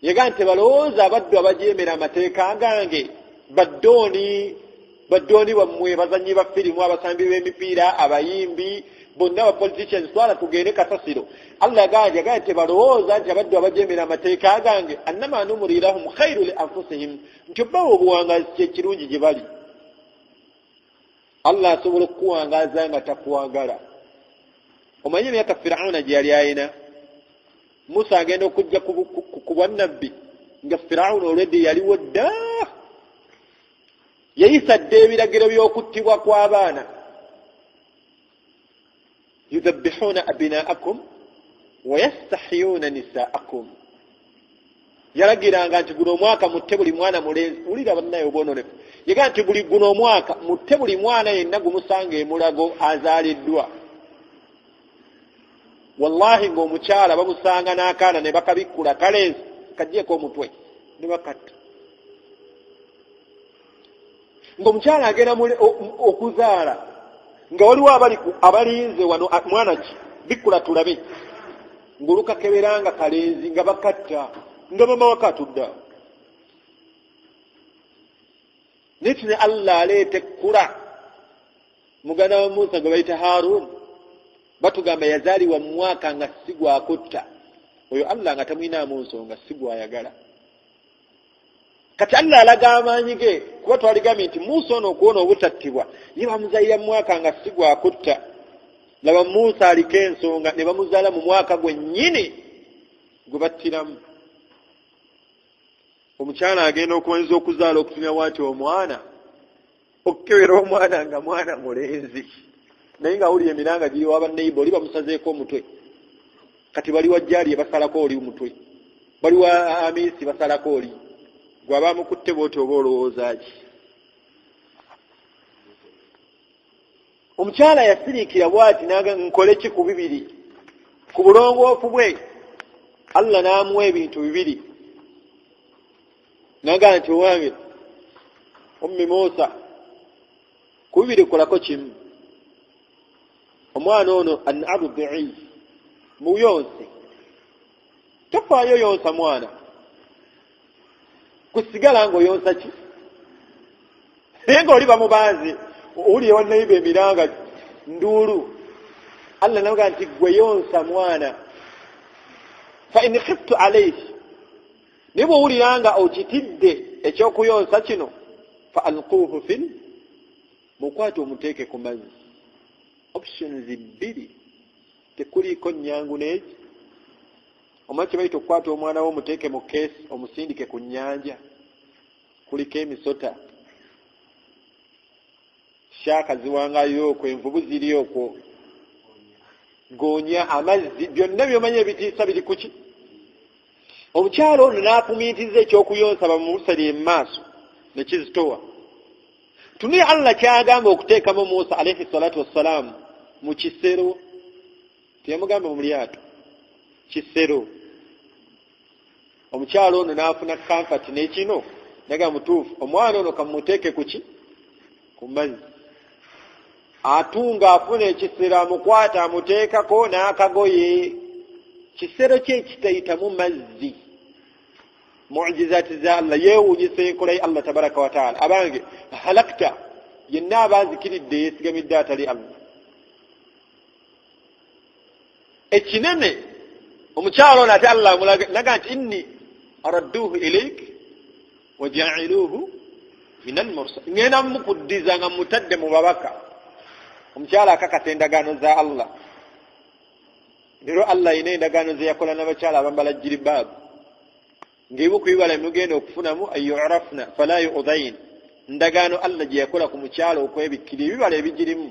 Yagamba nti balowooza abaddu abajeemera amateeka gange baddooni bammwe bazanyi ba firimu abasambi b'emipiira abayimbi bonna aba politicians twala tugende kasasiro. Allah yagamba nti balowooza nti abaddu abajeemera amateeka gange annama numli lahum khairu li anfusihim nti obbawo obuwangazi kyekirungi gye bali. Allah asobola okukuwangaaza nga takuwagala. Omanyi emyaka Firawuna gye yali ayina? Musa agenda okujja ku bwannabbi nga Firawuna olwedde yaliwo dda. Yayisa dda ebiragiro by'okuttibwa kw'abaana. yudhabbihuna abna'akum wa yastahyuna nisa'akum. yalagiranga nti guno omwaka mutte buli mwana mulenzi ulira bannaye obwononefu yega nti buli guno omwaka mutte buli mwana yenna gumusanga emulago azaaliddwa wallahi ng'omukyala bamusanga n'akaana ne bakabikkula kalenzi kagyeko omutwe ne bakatta ng'omukyala agenda okuzaala nga waliwo abalinze wano mwana ki bikkula tulabe ng'olukakeberanga kalenzi nga bakatta nga mama wakatudda nitine Allah aleete ekkula muganda wa Musa gwe bayita Harun batugamba yazaliwa mu mwaka nga sigwakutta oyo Allah nga tamwinaamu nsonga sigwayagala kati Allah alaga amaanyi ge kuba twaligambye nti Musa ono okuwona obutattibwa ye bamuzaalira mu mwaka nga sigwakutta laba Musa aliko ensonga ne bamuzaala mu mwaka gwennyini gwe battiramu omukyala agenda okumanyiza okuzaala okutumya bwati omwana okukebera omwana nga mwana mulenzi naye nga awulira emiranga giri wa banneiba oli bamusazeeko omutwe kati bali wa jjali basalako oli omutwe bali wa amisi basalako oli gwe abamukutte bwoti oba olowooza ki omukyala yasiriikira bwati naga nkole ki ku bibiri ku bulongoofu bwe Allah n'amuwa ebintu bibiri naga nti owange ummi Musa ku bibiri kolako kimu omwana ono an ardi'i muyonse tofaayo yonsa mwana kusigala ng'oyonsa ki naye ng'oli bamubanzi owulire wannaiba emiranga nduulu Allah naga nti gwe yonsa mwana fa in khiftu alayhi niba owuliranga okitidde ekyokuyonsa kino fa alquuhu fil mukwate omuteeke ku mazzi options bbiri tekuliiko nnyangu n'eki omanyi kye bayita okukwata omwana wo omuteeke mu keesi omusindike ku nnyanja kuliko emisota shaaka ziwangayo okwo envubu ziri okwo goonya amazzi byonna byomanyi ebitiisa biri kuki omukyalo ono n'afumiitiriza ekyokuyonsa bamumusali emaaso ne kizitowa tuni Allah kyagamba okuteekamu Musa alayhi salatu wassalaamu mu kisero tiyamugamba mu lyato kisero omukyalo ono n'afuna comfort n'ekino naga mutuufu omwana ono kamuteeke kuki ku mazzi atunga afuna ekisero amukwata amuteekako n'akagoye kisero kye kitayitamu mazzi mu'jizati za Allah yeewuunyisa enkola ya Allah tabaraka wa taala abange halakta yenna abazikiridde yeesigamidde atali Allah ekinene omukyalo ono ate Allah amulaga nti inni aradduhu ilayk wa ja'iluhu min al-mursal ngenda mukuddiza nga mutadde mu babaka omukyala akakasa endagaano za Allah lero Allah ina endagaano ze yakola n'abakyala abambala jilibaabu ng'ebimu ku bibala mugenda okufunamu ayurafna fala yu'dain ndagaano Allah gye yakola ku mukyalo okwebikkira ebibala ebigirimu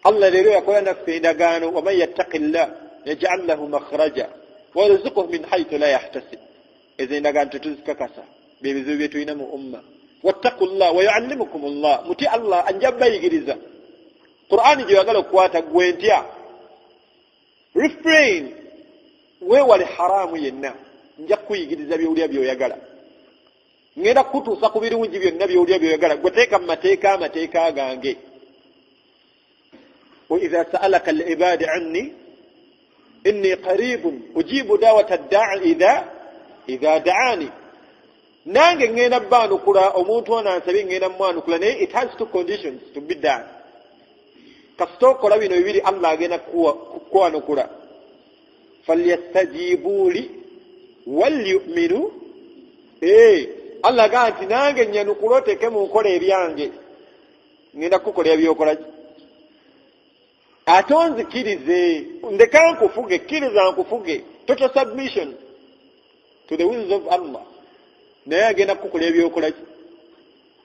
Allah lero yakola naffe endagaano waman yattaqillah yaj'al lahu makhraja warzuqhu min haythu la yahtasib ezo endagaano tetuzikakasa bebizibu bye tulina mu umma wattaqullah wa yu'allimukumullah muti Allah anja bayigiriza Qur'ani gye yagala okukwata gwe ntya refrain weewale haramu yenna nja kuyigiriza byowulya byoyagala ngenda kutuusa ku birungi byonna byowulya byoyagala gwe teeka mu mateeka gange wa idha sa'alaka al-ibadi anni inni qaribun ujibu da'wata ad-da'i idha da'ani nange ngenda banukula omuntu ono ansabe ngenda mwanukula naye it has two conditions to be done kasitokola bino bibiri Allah agenda kukwanukula falyastajibu li walyu'minu Allah ganti nange nyanukula oteeke mu nkola ebyange ngenda kukola ebyokola ate onzikirize ndeka nkufuge kkiriza nkufuge total submission to the wills of Allah naye agenda kukola ebyokola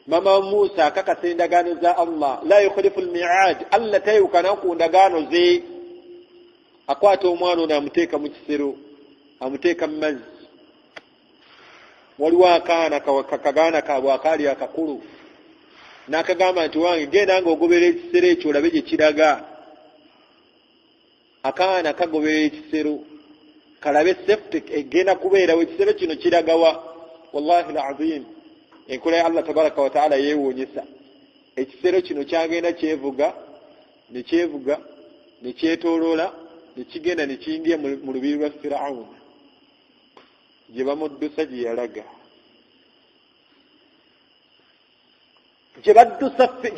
mama Musa akakasa endagaano za Allah la yukhlifu al-mi'ad Allah tayukana ku ndagaano ze akwata omwana ono amuteeka mu kisero amuteeka mu mazzi waliwo akaana kagaana kaabwe akaali akakulu n'akagamba nti wange genda ng'ogoberera ekisero ekyo olabe gye kiraga. Akaana kagoberera ekisero kalabe septic egenda kubeerawo, ekisero kino kiragawa. Wallahi alazim, enkola ya Allah tabaraka wa taala yeewuunyisa. Ekisero kino kyagenda kyevuga ne kyetooloola ne kigenda ne kiyingira mu lubiri lwa Firawuna gye bamuddusa gye yalaga, gye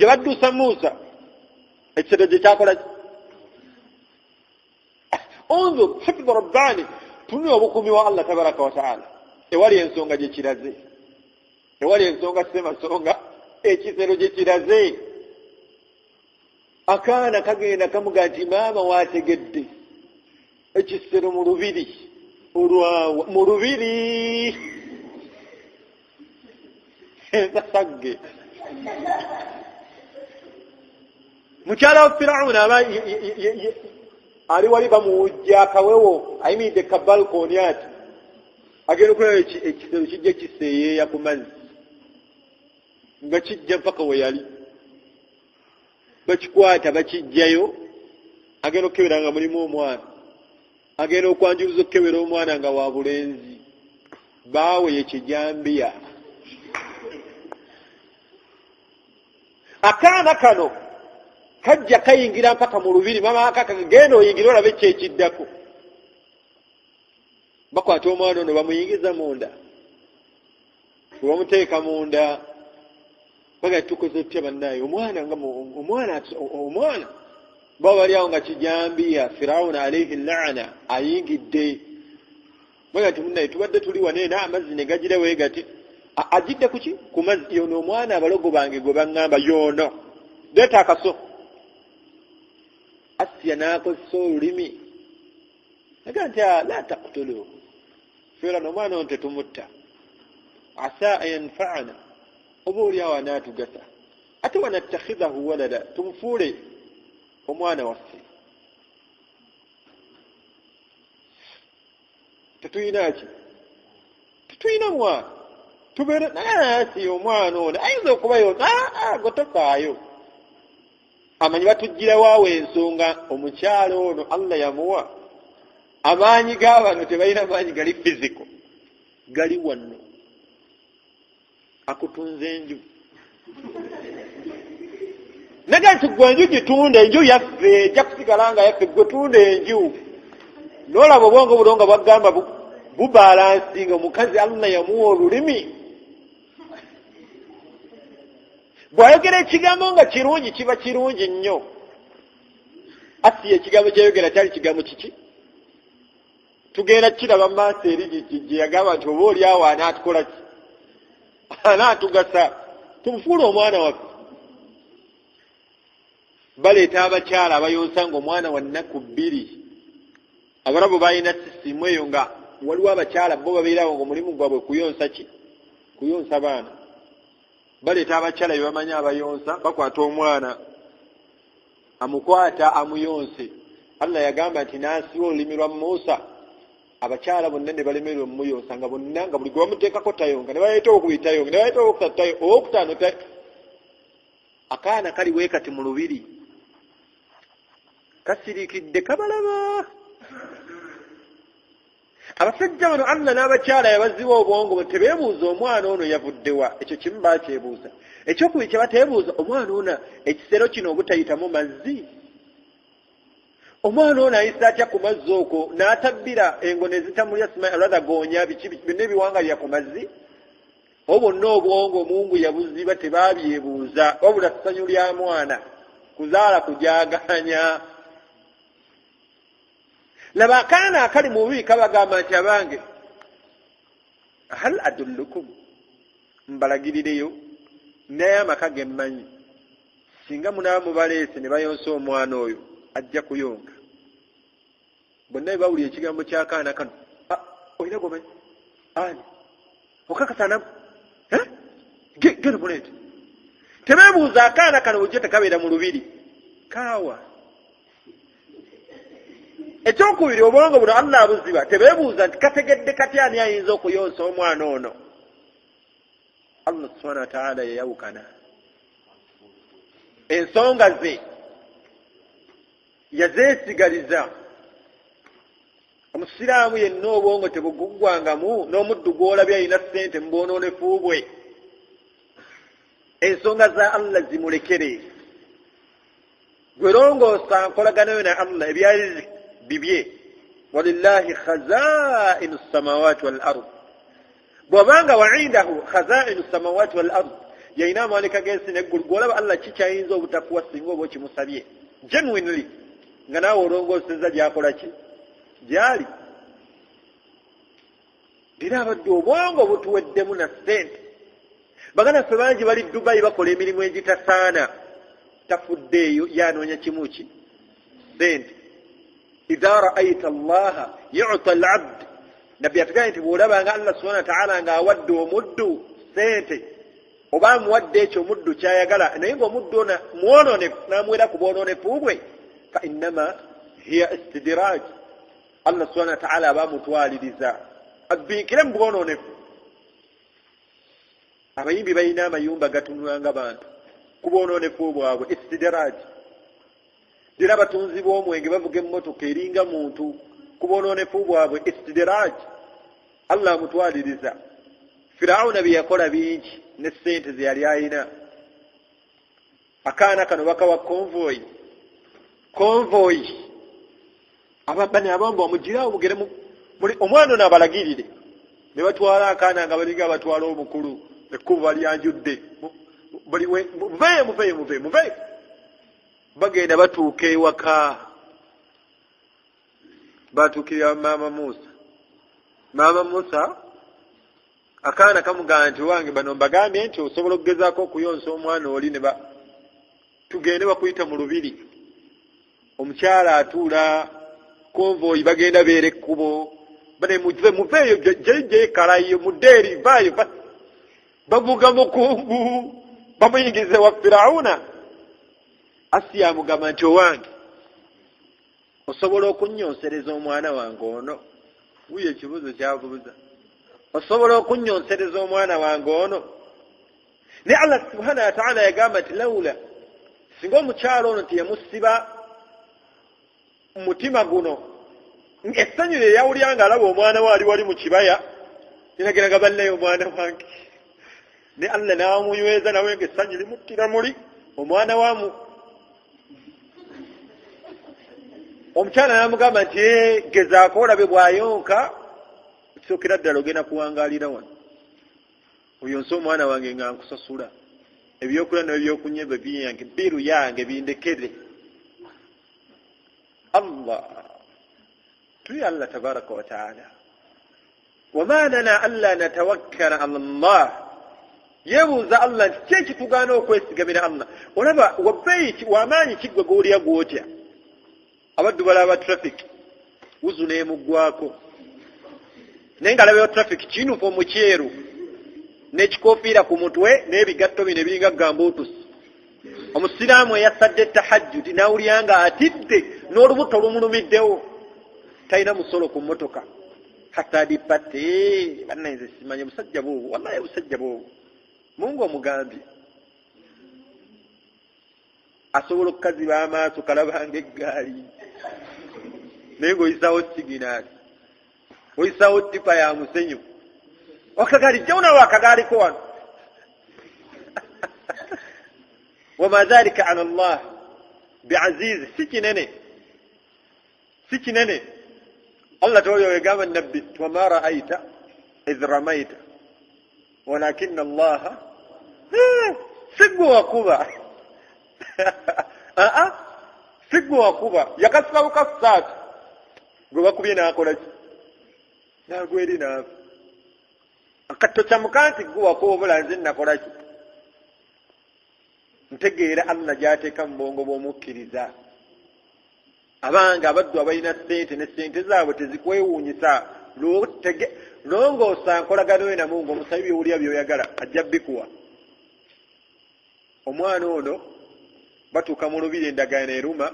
baddusa Musa. Ekisero gye kyakola unzur hifdhu rabbani, tunula obukuumi wa Allah tabaraka wa taala. Ewali ensonga gye kiraze, ewali ensonga semasonga, ekisero gye kiraze. Akaana kagenda kamuga nti maama waategedde ekisero mu lubiri olwawa, mu lubiri ensasagge. Mukyala wa Firawuna ali wali bamuwujja akawewo ayimiridde ka balkoni ati agenda okulaba ekisero kijja kiseeyeeya ku mazzi nga kijja mpaka we yali. Bakikwata bakijjayo, agenda okukebera nga mulimu omwana, agenda okwanjuluza okukebera omwana nga wa bulenzi. Baawe yekijambiya. Akaana kano kajja kayingira mpaka mu lubiri, mama akakagenda oyingira olabe kyekiddako. Bakwata omwana ono bamuyingiza munda, bamuteeka munda, baga tukoze tutya bannaye, omwana baba bali awo nga kijambiya. Firawuna alayhi laana ayingidde. Baga ti munnaye tubadde tuli wane n'amazzi ne gagira weegati, ajidde kuki ku mazzi. Yono omwana abalogo bange gwe baŋŋamba yono, leeta akaso. Asiya n'akozesa olulimi aga nti la taqtuluhu, Firawuna omwana ono tetumutta, asa an yanfa'ana, oba oli awo anaatugasa, ate wanattakhidhahu walada, tumufuule omwana waffe. Tetuyina ki? Tetuyina mwana, tubeere naye omwana ono ayinza okuba yona gotokaayo. Amanyi batujjira waawo ensonga, omukyalo ono Allah yamuwa amaanyi g'abantu, tebalina maanyi gali fiziko, gali wano. Akutunze enju naga nti gwe enju gitunda, enju yaffe ejja kusigala nga yaffe, gwe tunda enju. N'olaba obwongo bulonga bwagamba bubalansi, nga omukazi Allah yamuwa olulimi. Bw'ayogera ekigambo nga kirungi kiba kirungi nnyo. Asiya ekigambo kyayogera kyali kigambo kiki? Tugenda kiraba maaso eri gye yagamba nti oba oli awo anaatukola ki? Anaatugasa, tumufuule omwana waffe. Baleeta abakyala abayonsa nga omwana wa nnaku 2. Abarabu balina sisimu eyo nga waliwo abakyala bo babeerawo nga omulimu gwabwe kuyonsa ki? Kuyonsa baana. Baleeta abakyala be bamanyi abayonsa, bakwata omwana, amukwata amuyonse. Allah yagamba nti n'asiwa olulimi lwa Musa, abakyala bonna ne balemerwa omuyonsa, nga bonna nga buli gwe bamuteekako tayonga, ne baleeta okuyitayo, ne baleeta okutayo, tayo. Akaana kali weekati mu lubiri, kasiriikidde kabalaba. Abasajja bano Allah n'abakyala yabaziwa obwongo, tebeebuuza omwana ono yavuddewa. Ekyo kimu bakyebuuza. Ekyokubiri kye bateebuuza, omwana ono ekisero kino obutayitamu mazzi, omwana ono ayisa atya ku mazzi okwo, n'atabbira engo ne zitamulya goonya biki byonna ebiwangalira ku mazzi. Obwonna obwongo Mungu yabuziba, tebabyebuuza, wabula ssanyu lya mwana, kuzaala kujaaganya. Laba akaana akali mu bubiri kabagamba nti abange, hal adullukum, mbalagirireyo naye amaka ge mmanyi, singa munaaba mubaleese ne bayonsa omwana oyo ajja kuyonga. Bonna bwe bawulira ekigambo ky'akaana kano, olina gwomanyi ani okakasanamu geno muleete. Tebeebuuza akaana kano bujja tekabeera mu lubiri, kaawa. Ekyokubiri obwongo buno Allah abuziba, tebeebuuza nti kategedde katya ani ayinza okuyonsa omwana ono. Allah subhanahu wa ta'ala yayawukana ensonga ze yazeesigaliza. Omusiraamu yenna obwongo tebuguggwangamu n'omuddu gw'olabye alina ssente mu bwonoonefu bwe. Ensonga za Allah zimulekere. Gwe longoosa nkolaganayo na Allah ebyali bibye. Walillahi khazaa'inu ssamaawaati wal ard. Bw'obanga wa indahu khazaa'inu ssamaawaati wal ard, yalina amaalika g'ensi n'eggulu, gw'olaba Allah kikyayinza obutakuwa singa oba okimusabye genuinely nga naawe olongoosezza gy'akola ki gyali. Era abadde obwongo butuweddemu na ssente. Baganda ffe bangi bali Dubai bakola emirimu egitasaana, tafuddeeyo yanoonya kimu ki ssente. Idha ra'ayta Allaha yu'ta al-'abd, nabbi atugambye nti bw'olabanga Allah subhanahu wa ta'ala ng'awadde omuddu ssente oba amuwadde ekyo omuddu kyayagala, naye ng'omuddu ono mwonoonefu n'amuwera ku bwonoonefu bwe, fa innama hiya istidraaj. Allah subhanahu wa ta'ala aba amutwaliriza abbiikire mu bwonoonefu. Abayimbi balina amayumba gatunulanga bantu ku bwonoonefu bwabwe, istidraaj. Era abatunzi b'omwenge bavuga emmotoka eringa muntu ku bwonoonefu bwabwe, istidraaj. Allah amutwaliriza. Firawuna bye yakola bingi ne ssente ze yali alina. Akaana kano bakawa konvoyi ababani abamba omugirawo mugere muli omwana ono abalagirire, ne batwala akaana nga balinga batwala omukulu, ekkubo balyanjudde, muveeyo. Bagenda batuuka ewaka, batuukirira maama Musa. Akaana kamugamba nti wange bano mbagambye nti osobola okugezaako okuyonsa omwana oli, tugende bakuyita mu lubiri. Omukyala atuula, konvoyi bagenda beera ekkubo, bane muveeyo jeje kalayo mudeeri vaayo, bavuga mukungu bamuyingize wa Firawuna. Asiya amugamba nti owange osobola okunyonsereza omwana wange ono? Wuyo ekibuzo kyabuuza, osobola okunyonsereza omwana wange ono? Ne Allah subhanahu wa ta'ala yagamba nti lawula, singa omukyalo ono teyamusiba mutima guno, essanyu lye yawulyanga alaba omwana we ali wali mu kibaya, ninagiraga bannaye omwana wange. Ne Allah n'amunyweza nawe ng'essanyu limuttira muli omwana wamu. Omukyala n'amugamba nti gezaako olabe bw'ayonka, kisookera ddala ogenda kuwangaalira wano, oyonse omwana wange nga nkusasula ebyokulya n'ebyokunywa byange, biru yange bindekere. Allah tuli Allah tabaraka wa ta'ala. Wama lana alla natawakkala ala Allah, yebuuza Allah nti ki ekitugaana okwesigamira Allah? Olaba wamaanyi kiggwe g'olya gwotya. Abaddu balaba traffic wuzu n'emuggwako, naye nga alabayo traffic kinufomu kyeru n'ekikoofiira ku mutwe n'ebigatto bino ebiringa gambuutusi. Omusiraamu eyasadde tahajjudi n'awulira nga atidde n'olubuto lumulumiddewo, talina musolo ku mmotoka. Hasadi pate bannayize simanye busajja bwobwo, wallahi busajja bwobwo Mungu omugambye. Asobola okukaziba amaaso kalabanga eggaali, naye ng'oyisaawo siginaali, oyisaawo ttipa ya musenyu, akagaali jjawo nawe akagaaliko wano. Wama dhalika ala Allah biazizi, si kinene. Allah toyo yagamba nabbi, wama ra'aita idh ramaita walakinna Allah sigwe wakuba. Sigwe wakuba, yakasibawo kasaatu gwe bakubye n'akola ki? N'agweri naafa. Akatto kyamuka nti gwe wakuba obula nze nakola ki? Ntegeera Allah gy'ateeka mu bwongo bw'omukkiriza. Abanga abaddu abalina ssente ne ssente zaabwe tezikwewuunyisa, longoosa nkolagano we namu ng'omusabye by'owulira by'oyagala ajja bikuwa. Omwana ono batuuka mu lubiri, endagaano eruma,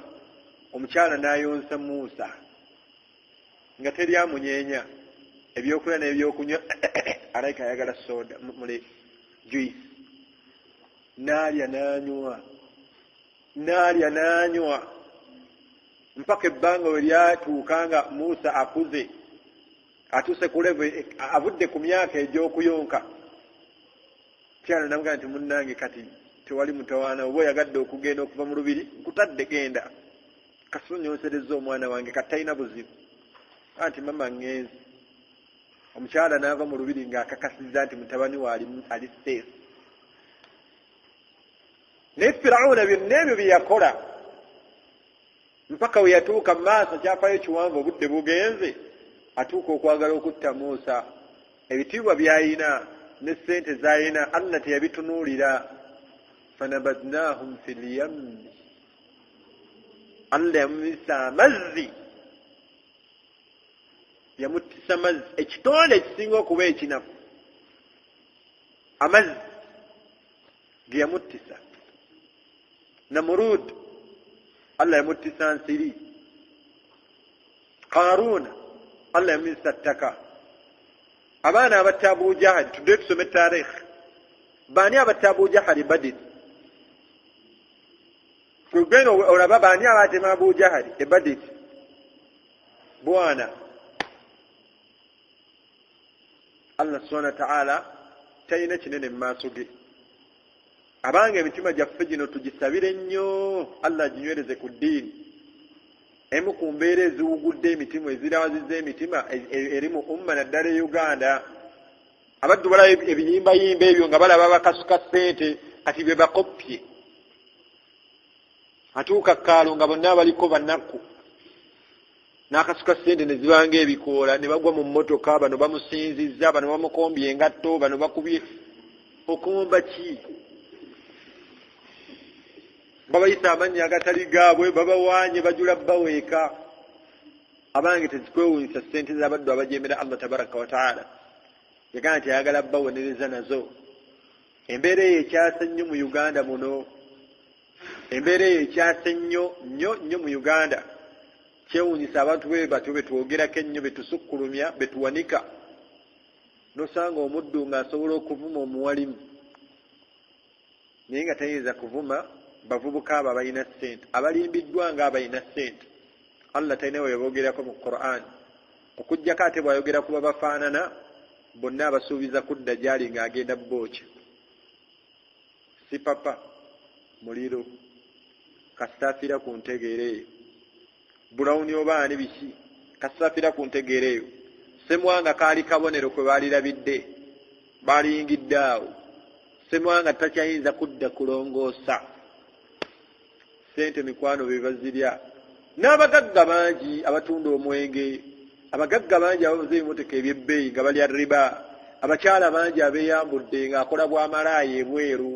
omukyala n'ayonsa Musa nga teri amunyeenya, ebyokulya n'ebyokunywa alayika ayagala soda juice nalya nanywa mpaka ebbanga we lyatuuka nga Musa akuze atuse ku level avudde ku myaka egy'okuyonka kyalo namugamba nti munnange kati tewali mutawaana oba oyagadde okugenda okuva mu lubiri nkutadde genda kasonyonsereza omwana wange katalina buzibu anti mama ngenzi omukyala n'ava mu lubiri ng'akakasizza nti mutabani we ali safe naye Firawuna byonna ebyo bye yakola mpaka we yatuuka mu maaso kyafayo kiwanvu obudde bugenze atuuka okwagala okutta Musa ebitiibwa by'ayina ne ssente z'ayina Allah teyabitunuulira fanabadnaahum fil yammi Allah yamumisa amazzi yamuttisa amazzi ekitonde ekisinga okuba ekinafu amazzi ge yamuttisa Namurud Allah yamuttisa nsiri Qaruna Allah yamumisa ttaka abaana abatta Abu Jahal tudde tusome taarikhi baani abatta Abu Jahal Badr kugenda olaba baani abatema Abu Jahal e Badr bwana Allah subhanahu wa ta'ala tayina kinene mu maaso ge abange emitima gyaffe gino tugisabire nnyo Allah aginywereze ku ddiini emu ku mbeera eziwugudde emitima ezirawazizza emitima eri mu umma naddala e Uganda abaddu balaba ebiyimbayimba ebyo nga balaba bakasuka ssente kati be bakoppye atuuka kaalo nga bonna abaliko bannaku n'akasuka ssente ne zibanga ebikoola ne bagwa mu mmotoka bano bamusinzizza bano bamukombye engatto bano bakubye okumba ki babayisa amannya agatali gaabwe babawaanye bajula baweeka abange tezikwewuunyisa ssente z'abaddu abajeemera Allah tabaraka wa ta'ala yagamba nti ayagala babonereza nazo embeera eyo ekyase nnyo mu Uganda muno embeera eyo ekyase nnyo mu Uganda kyewuunyisa abantu bwe batyo betwogerako ennyo betusukkulumya betuwanika nosanga omuddu ng'asobola okuvuma omuwalimu naye nga tayinza kuvuma bavubuka abo abalina ssente abalimbiddwa ng'abalina ssente Allah talina we yaboogerako mu Qur'an okuggyako ate bw'ayogera kuba bafaanana bonna abasuubiza kudda gy'ali ng'agenda bookya si papa muliro kasaafira ku ntegeera eyo bulawuni oba ani biki kasaafira ku ntegeera eyo semwanga kaali kabonero kwe baalirabidde baaliyingidde awo semwanga takyayinza kudda kulongoosa ssente mikwano be bazirya n'abagagga bangi abatunda omwenge abagagga bangi abavuza ebimotoka ebyebbeeyi nga balya riba abakyala bangi abeeyambudde ng'akola bw'amalaayi ebweru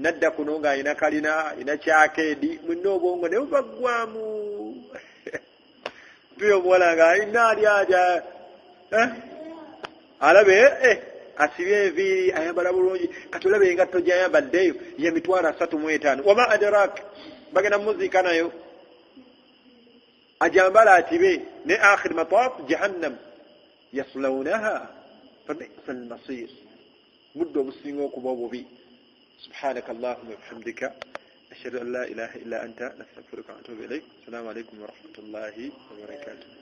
nadda kuno ng'alina kalina alina kyakeedi mwinna obwongo ne bubaggwamu tuyo omuwala ng'alina alyaja alabe asibye enviiri ayambala bulungi kati olabe engatto gy'ayambaddeyo ye 35,000 wama adrak bagenda muziika nayo ajambala atibe ne akhir mataf jahannam yaslawnaha fabisa almasir muddo obusinga okuba obubi subhanaka allahumma wabihamdika ashhadu an la ilaha illa anta nastaghfiruka wa atubu ilayk assalamu alaykum wa rahmatullahi wa barakatuh